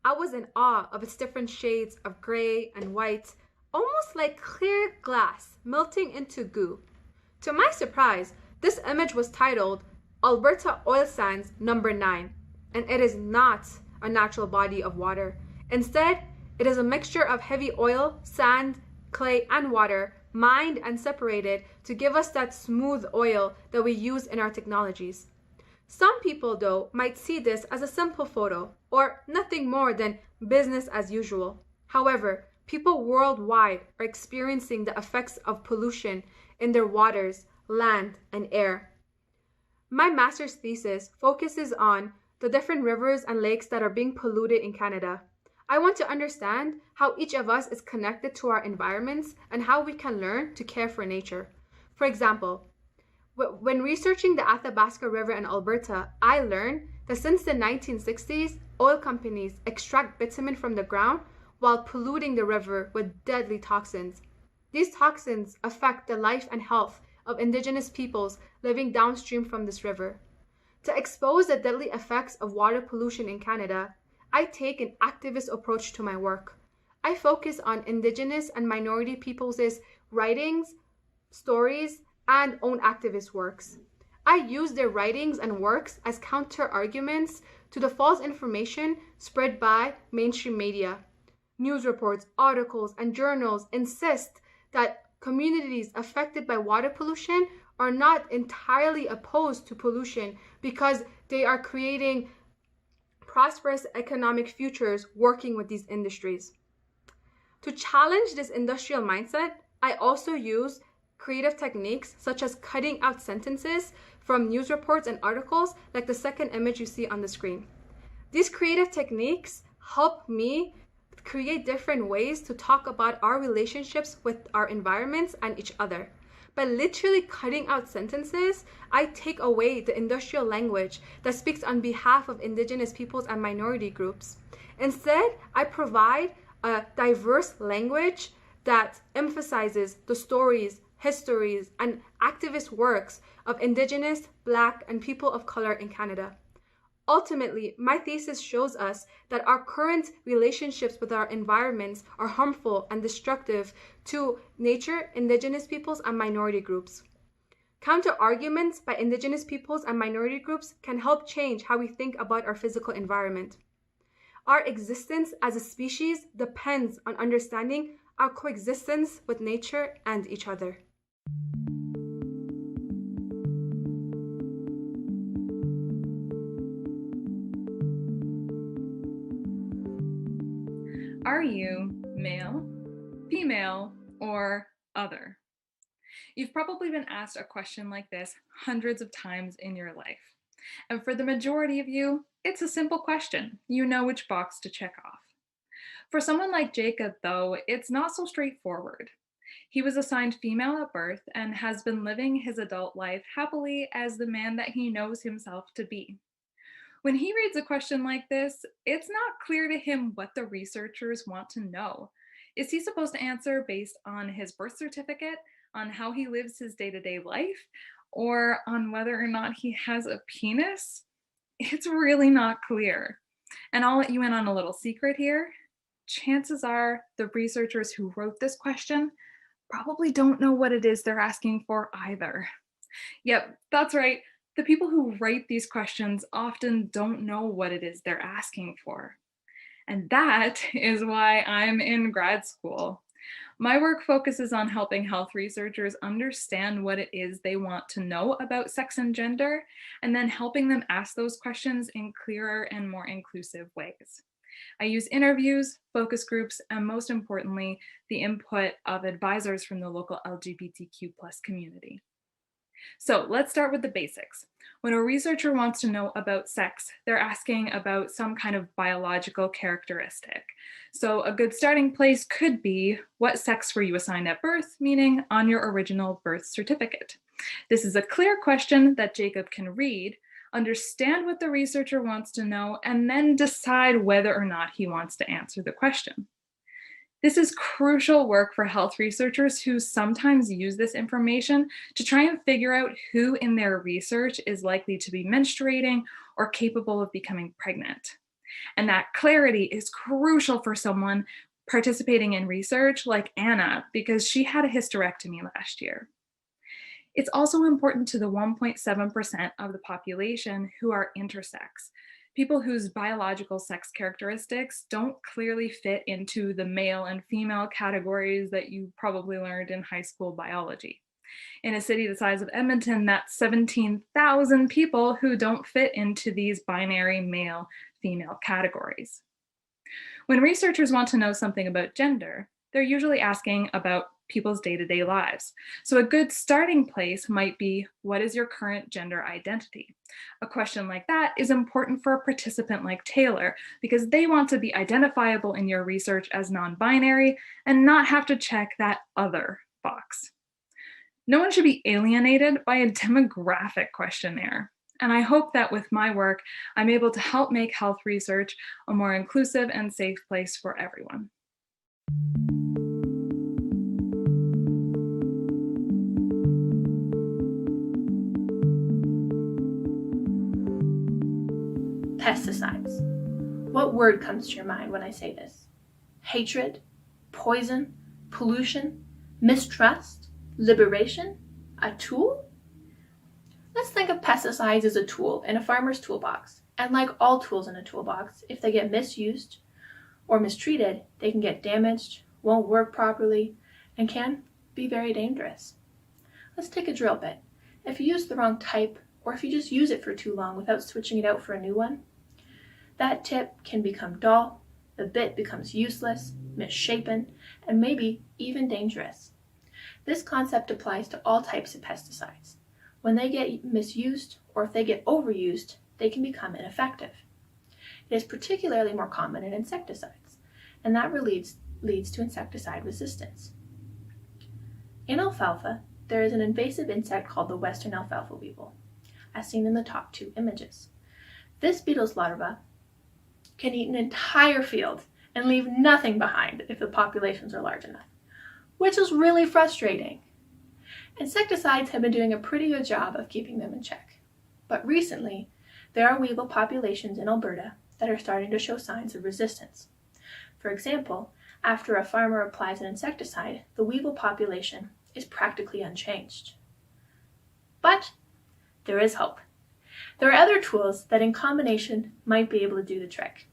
I was in awe of its different shades of gray and white, almost like clear glass melting into goo. To my surprise, this image was titled Alberta Oil Sands Number 9, and it is not a natural body of water. Instead, it is a mixture of heavy oil, sand, clay, and water mined and separated to give us that smooth oil that we use in our technologies. Some people, though, might see this as a simple photo or nothing more than business as usual. However, people worldwide are experiencing the effects of pollution in their waters, land, and air. My master's thesis focuses on the different rivers and lakes that are being polluted in Canada. I want to understand how each of us is connected to our environments and how we can learn to care for nature. For example, when researching the Athabasca River in Alberta, I learned that since the 1960s, oil companies extract bitumen from the ground while polluting the river with deadly toxins. These toxins affect the life and health of Indigenous peoples living downstream from this river. To expose the deadly effects of water pollution in Canada, I take an activist approach to my work. I focus on Indigenous and minority peoples' writings, stories, and own activist works. I use their writings and works as counter-arguments to the false information spread by mainstream media. News reports, articles, and journals insist that communities affected by water pollution are not entirely opposed to pollution because they are creating prosperous economic futures working with these industries. To challenge this industrial mindset, I also use creative techniques such as cutting out sentences from news reports and articles like the second image you see on the screen. These creative techniques help me create different ways to talk about our relationships with our environments and each other. By literally cutting out sentences, I take away the industrial language that speaks on behalf of Indigenous peoples and minority groups. Instead, I provide a diverse language that emphasizes the stories, histories, and activist works of Indigenous, Black, and people of color in Canada. Ultimately, my thesis shows us that our current relationships with our environments are harmful and destructive to nature, Indigenous peoples, and minority groups. Counter-arguments by Indigenous peoples and minority groups can help change how we think about our physical environment. Our existence as a species depends on understanding our coexistence with nature and each other. Are you male, female, or other? You've probably been asked a question like this hundreds of times in your life. And for the majority of you, it's a simple question. You know which box to check off. For someone like Jacob, though, it's not so straightforward. He was assigned female at birth and has been living his adult life happily as the man that he knows himself to be. When he reads a question like this, it's not clear to him what the researchers want to know. Is he supposed to answer based on his birth certificate, on how he lives his day-to-day life, or on whether or not he has a penis? It's really not clear. And I'll let you in on a little secret here. Chances are the researchers who wrote this question probably don't know what it is they're asking for either. Yep, that's right. The people who write these questions often don't know what it is they're asking for. And that is why I'm in grad school. My work focuses on helping health researchers understand what it is they want to know about sex and gender, and then helping them ask those questions in clearer and more inclusive ways. I use interviews, focus groups, and most importantly, the input of advisors from the local LGBTQ+ community. So let's start with the basics. When a researcher wants to know about sex, they're asking about some kind of biological characteristic. So a good starting place could be, what sex were you assigned at birth, meaning on your original birth certificate? This is a clear question that Jacob can read, understand what the researcher wants to know, and then decide whether or not he wants to answer the question. This is crucial work for health researchers who sometimes use this information to try and figure out who in their research is likely to be menstruating or capable of becoming pregnant. And that clarity is crucial for someone participating in research like Anna, because she had a hysterectomy last year. It's also important to the 1.7% of the population who are intersex, people whose biological sex characteristics don't clearly fit into the male and female categories that you probably learned in high school biology. In a city the size of Edmonton, that's 17,000 people who don't fit into these binary male-female categories. When researchers want to know something about gender, they're usually asking about people's day-to-day lives. So a good starting place might be, what is your current gender identity? A question like that is important for a participant like Taylor, because they want to be identifiable in your research as non-binary and not have to check that other box. No one should be alienated by a demographic questionnaire. And I hope that with my work, I'm able to help make health research a more inclusive and safe place for everyone. Pesticides. What word comes to your mind when I say this? Hatred, poison, pollution, mistrust, liberation, a tool? Let's think of pesticides as a tool in a farmer's toolbox. And like all tools in a toolbox, if they get misused or mistreated, they can get damaged, won't work properly, and can be very dangerous. Let's take a drill bit. If you use the wrong type, or if you just use it for too long without switching it out for a new one, that tip can become dull, the bit becomes useless, misshapen, and maybe even dangerous. This concept applies to all types of pesticides. When they get misused, or if they get overused, they can become ineffective. It is particularly more common in insecticides, and that leads to insecticide resistance. In alfalfa, there is an invasive insect called the western alfalfa weevil, as seen in the top two images. This beetle's larva can eat an entire field and leave nothing behind if the populations are large enough, which is really frustrating. Insecticides have been doing a pretty good job of keeping them in check, but recently there are weevil populations in Alberta that are starting to show signs of resistance. For example, after a farmer applies an insecticide, the weevil population is practically unchanged. But there is hope. There are other tools that in combination might be able to do the trick.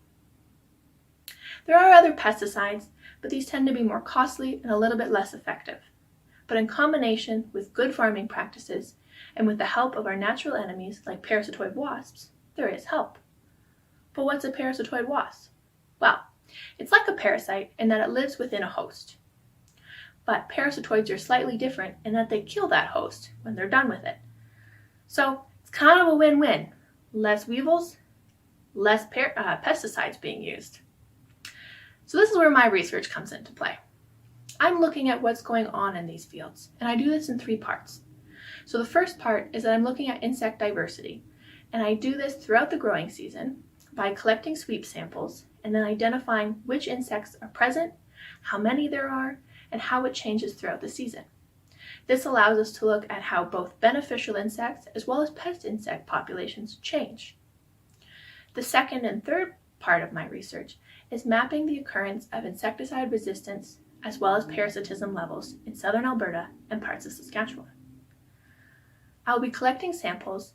There are other pesticides, but these tend to be more costly and a little bit less effective. But in combination with good farming practices and with the help of our natural enemies like parasitoid wasps, there is help. But what's a parasitoid wasp? Well, it's like a parasite in that it lives within a host. But parasitoids are slightly different in that they kill that host when they're done with it. So it's kind of a win-win. Less weevils, less pesticides being used. So this is where my research comes into play. I'm looking at what's going on in these fields, and I do this in 3 parts. So the first part is that I'm looking at insect diversity, and I do this throughout the growing season by collecting sweep samples and then identifying which insects are present, how many there are, and how it changes throughout the season. This allows us to look at how both beneficial insects as well as pest insect populations change. The second and third part of my research is mapping the occurrence of insecticide resistance as well as parasitism levels in southern Alberta and parts of Saskatchewan. I'll be collecting samples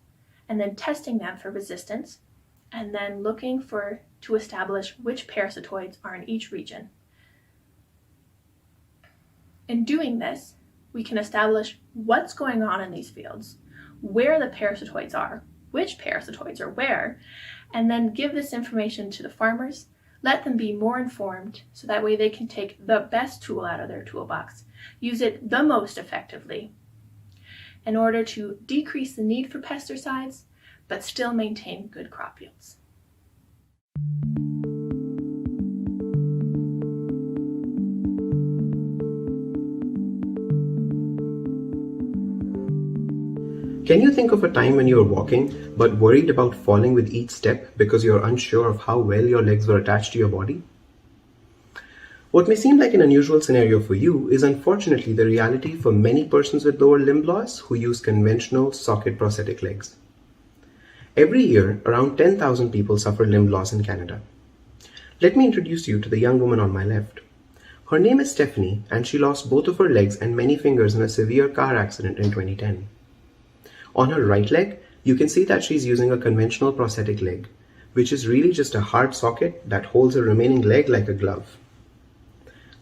and then testing them for resistance, and then looking to establish which parasitoids are in each region. In doing this, we can establish what's going on in these fields, where the parasitoids are, which parasitoids are where, and then give this information to the farmers, let them be more informed so that way they can take the best tool out of their toolbox, use it the most effectively in order to decrease the need for pesticides, but still maintain good crop yields. Can you think of a time when you were walking but worried about falling with each step because you're unsure of how well your legs were attached to your body? What may seem like an unusual scenario for you is unfortunately the reality for many persons with lower limb loss who use conventional socket prosthetic legs. Every year, around 10,000 people suffer limb loss in Canada. Let me introduce you to the young woman on my left. Her name is Stephanie, and she lost both of her legs and many fingers in a severe car accident in 2010. On her right leg, you can see that she's using a conventional prosthetic leg, which is really just a hard socket that holds her remaining leg like a glove.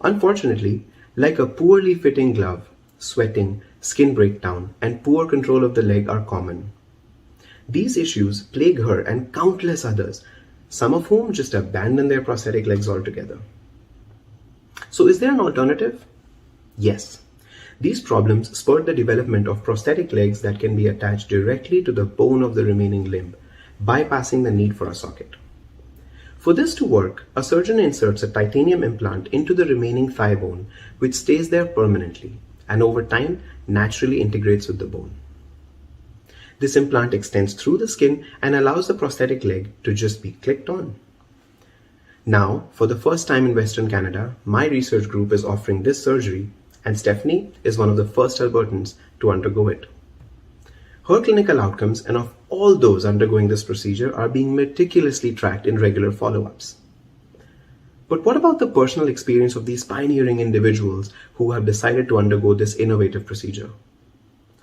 Unfortunately, like a poorly fitting glove, sweating, skin breakdown, and poor control of the leg are common. These issues plague her and countless others, some of whom just abandon their prosthetic legs altogether. So is there an alternative? Yes. These problems spurred the development of prosthetic legs that can be attached directly to the bone of the remaining limb, bypassing the need for a socket. For this to work, a surgeon inserts a titanium implant into the remaining thigh bone, which stays there permanently, and over time naturally integrates with the bone. This implant extends through the skin and allows the prosthetic leg to just be clicked on. Now, for the first time in Western Canada, my research group is offering this surgery, and Stephanie is one of the first Albertans to undergo it. Her clinical outcomes and of all those undergoing this procedure are being meticulously tracked in regular follow-ups. But what about the personal experience of these pioneering individuals who have decided to undergo this innovative procedure?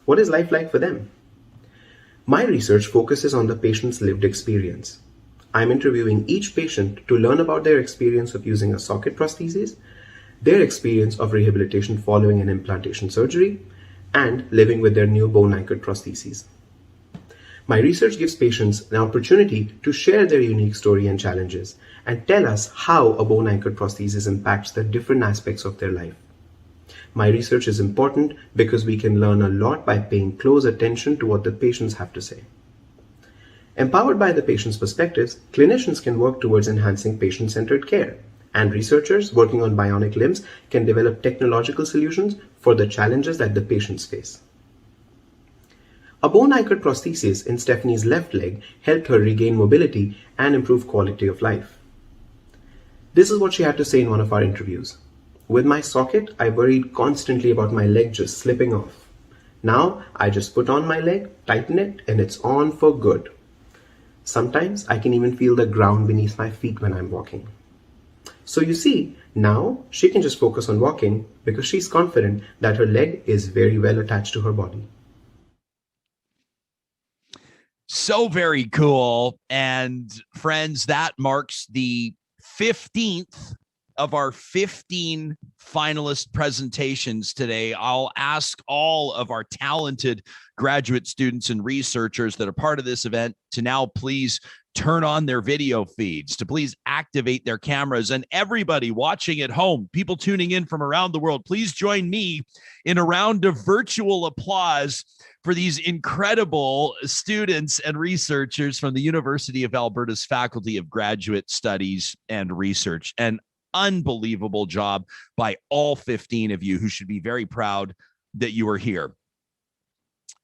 What is life like for them? My research focuses on the patient's lived experience. I'm interviewing each patient to learn about their experience of using a socket prosthesis, their experience of rehabilitation following an implantation surgery, and living with their new bone-anchored prostheses. My research gives patients an opportunity to share their unique story and challenges and tell us how a bone-anchored prosthesis impacts the different aspects of their life. My research is important because we can learn a lot by paying close attention to what the patients have to say. Empowered by the patient's perspectives, clinicians can work towards enhancing patient-centered care, and researchers working on bionic limbs can develop technological solutions for the challenges that the patients face. A bone-anchored prosthesis in Stephanie's left leg helped her regain mobility and improve quality of life. This is what she had to say in one of our interviews. With my socket, I worried constantly about my leg just slipping off. Now, I just put on my leg, tighten it, and it's on for good. Sometimes I can even feel the ground beneath my feet when I'm walking. So you see, now she can just focus on walking because she's confident that her leg is very well attached to her body. So very cool. And friends, that marks the 15th of our 15 finalist presentations today. I'll ask all of our talented graduate students and researchers that are part of this event to now please turn on their video feeds, to please activate their cameras, and everybody watching at home, people tuning in from around the world, please join me in a round of virtual applause for these incredible students and researchers from the University of Alberta's Faculty of Graduate Studies and Research. An unbelievable job by all 15 of you who should be very proud that you are here.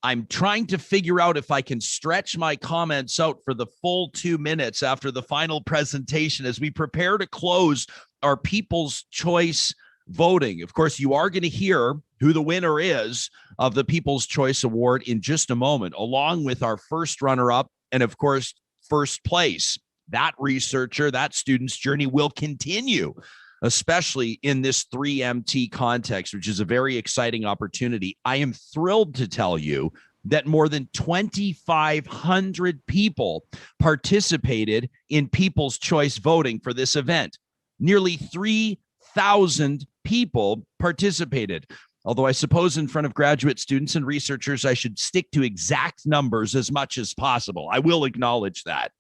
I'm trying to figure out if I can stretch my comments out for the full 2 minutes after the final presentation as we prepare to close our People's Choice voting. Of course, you are going to hear who the winner is of the People's Choice Award in just a moment, along with our first runner-up and, of course, first place. That researcher, that student's journey will continue, especially in this 3MT context, which is a very exciting opportunity. I am thrilled to tell you that more than 2,500 people participated in People's Choice voting for this event. Nearly 3,000 people participated. Although I suppose in front of graduate students and researchers, I should stick to exact numbers as much as possible. I will acknowledge that.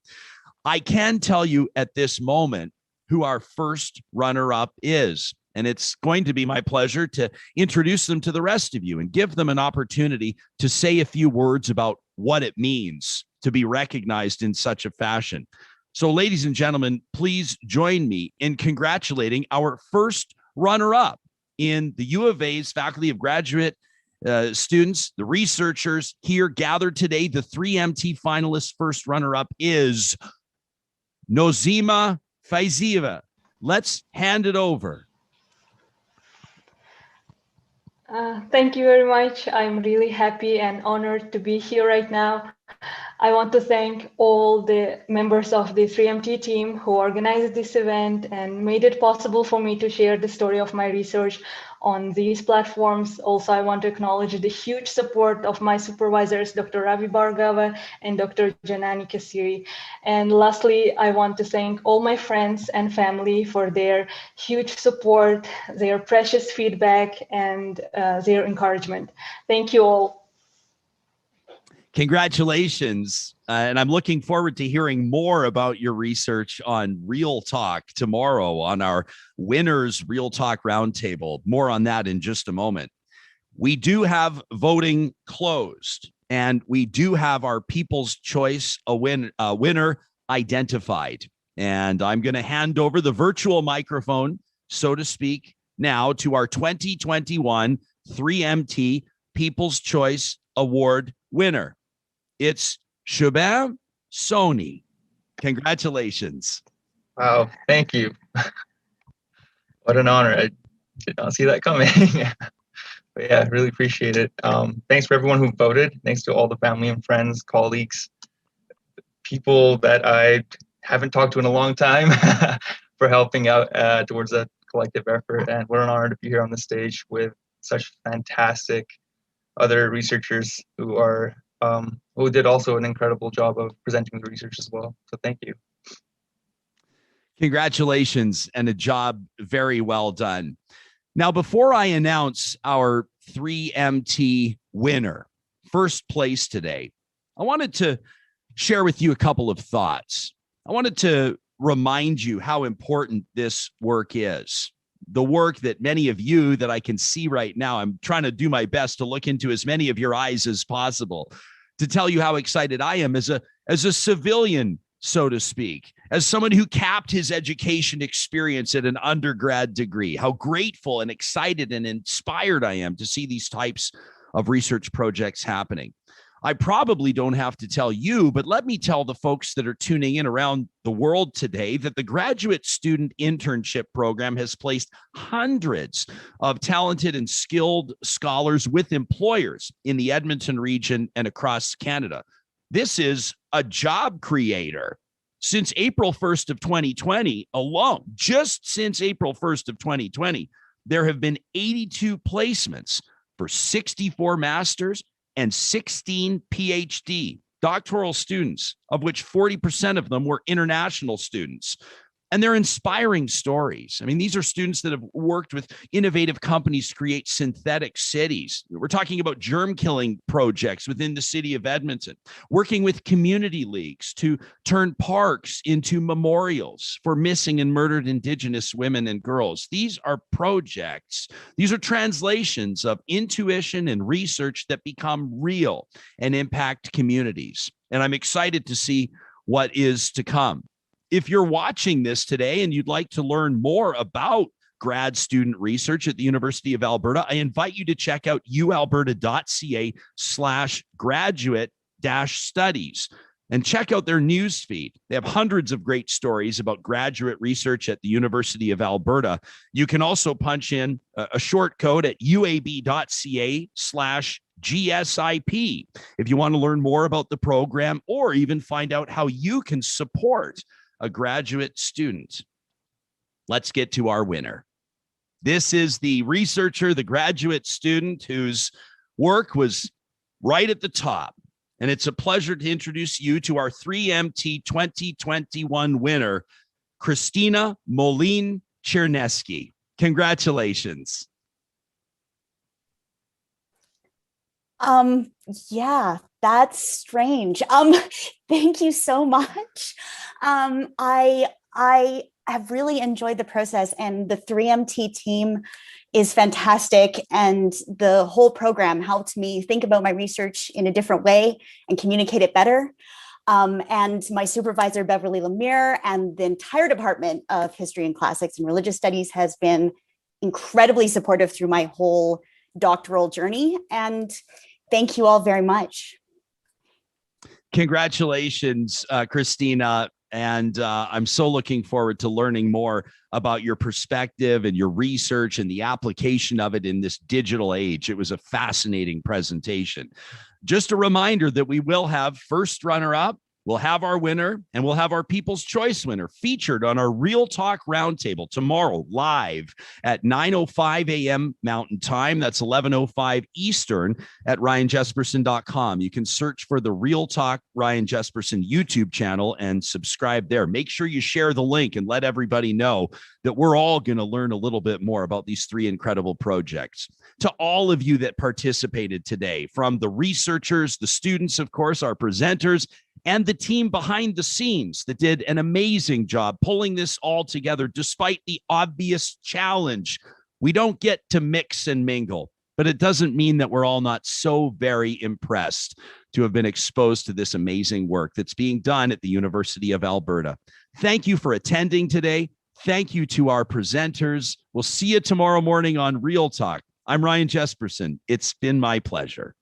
I can tell you at this moment who our first runner-up is, and it's going to be my pleasure to introduce them to the rest of you and give them an opportunity to say a few words about what it means to be recognized in such a fashion. So, ladies and gentlemen, please join me in congratulating our first runner-up in the U of A's Faculty of Graduate students, the researchers here gathered today. The 3MT finalist first runner-up is Nozima Faizieva. Let's hand it over Thank you very much. I'm really happy and honored to be here right now. I want to thank all the members of the 3MT team who organized this event and made it possible for me to share the story of my research on these platforms. Also, I want to acknowledge the huge support of my supervisors, Dr. Ravi Bhargava and Dr. Janani Kasiri. And lastly, I want to thank all my friends and family for their huge support, their precious feedback, and their encouragement. Thank you all. Congratulations. And I'm looking forward to hearing more about your research on Real Talk tomorrow on our Winners Real Talk Roundtable. More on that in just a moment. We do have voting closed, and we do have our People's Choice winner identified. And I'm going to hand over the virtual microphone, so to speak, now to our 2021 3MT People's Choice Award winner. It's Shubham Soni. Congratulations. Wow, thank you. What an honor. I did not see that coming. But yeah, really appreciate it. Thanks for everyone who voted. Thanks to all the family and friends, colleagues, people that I haven't talked to in a long time for helping out towards that collective effort. And what an honor to be here on the stage with such fantastic other researchers who are who did also an incredible job of presenting the research as well. So thank you. Congratulations, and a job very well done. Now, before I announce our 3MT winner, first place today, I wanted to share with you a couple of thoughts. I wanted to remind you how important this work is. The work that many of you that I can see right now, I'm trying to do my best to look into as many of your eyes as possible to tell you how excited I am as a civilian, so to speak, as someone who capped his education experience at an undergrad degree, how grateful and excited and inspired I am to see these types of research projects happening. I probably don't have to tell you, but let me tell the folks that are tuning in around the world today that the Graduate Student Internship Program has placed hundreds of talented and skilled scholars with employers in the Edmonton region and across Canada. This is a job creator. Since April 1st of 2020 alone, just since April 1st of 2020, there have been 82 placements for 64 masters and 16 PhD doctoral students, of which 40% of them were international students. And they're inspiring stories. I mean, these are students that have worked with innovative companies to create synthetic cities. We're talking about germ killing projects within the city of Edmonton, working with community leagues to turn parks into memorials for missing and murdered Indigenous women and girls. These are projects. These are translations of intuition and research that become real and impact communities. And I'm excited to see what is to come. If you're watching this today and you'd like to learn more about grad student research at the University of Alberta, I invite you to check out ualberta.ca/graduate-studies and check out their news feed. They have hundreds of great stories about graduate research at the University of Alberta. You can also punch in a short code at uab.ca/GSIP if you want to learn more about the program or even find out how you can support a graduate student. Let's get to our winner. This is the researcher, the graduate student whose work was right at the top. And it's a pleasure to introduce you to our 3MT 2021 winner, Christina Molin Cherneski. Congratulations. Yeah, that's strange. Thank you so much. I have really enjoyed the process, and the 3MT team is fantastic. And the whole program helped me think about my research in a different way and communicate it better. And my supervisor, Beverly Lemire, and the entire Department of History and Classics and Religious Studies has been incredibly supportive through my whole doctoral journey. And thank you all very much. Congratulations, Christina. And I'm so looking forward to learning more about your perspective and your research and the application of it in this digital age. It was a fascinating presentation. Just a reminder that we will have first runner-up, we'll have our winner, and we'll have our People's Choice winner featured on our Real Talk Roundtable tomorrow live at 9:05 a.m. Mountain Time. That's 11:05 Eastern at ryanjesperson.com. You can search for the Real Talk Ryan Jesperson YouTube channel and subscribe there. Make sure you share the link and let everybody know that we're all going to learn a little bit more about these three incredible projects. To all of you that participated today, from the researchers, the students, of course, our presenters, and the team behind the scenes that did an amazing job pulling this all together despite the obvious challenge. We don't get to mix and mingle, but it doesn't mean that we're all not so very impressed to have been exposed to this amazing work that's being done at the University of Alberta. Thank you for attending today. Thank you to our presenters. We'll see you tomorrow morning on Real Talk. I'm Ryan Jesperson. It's been my pleasure.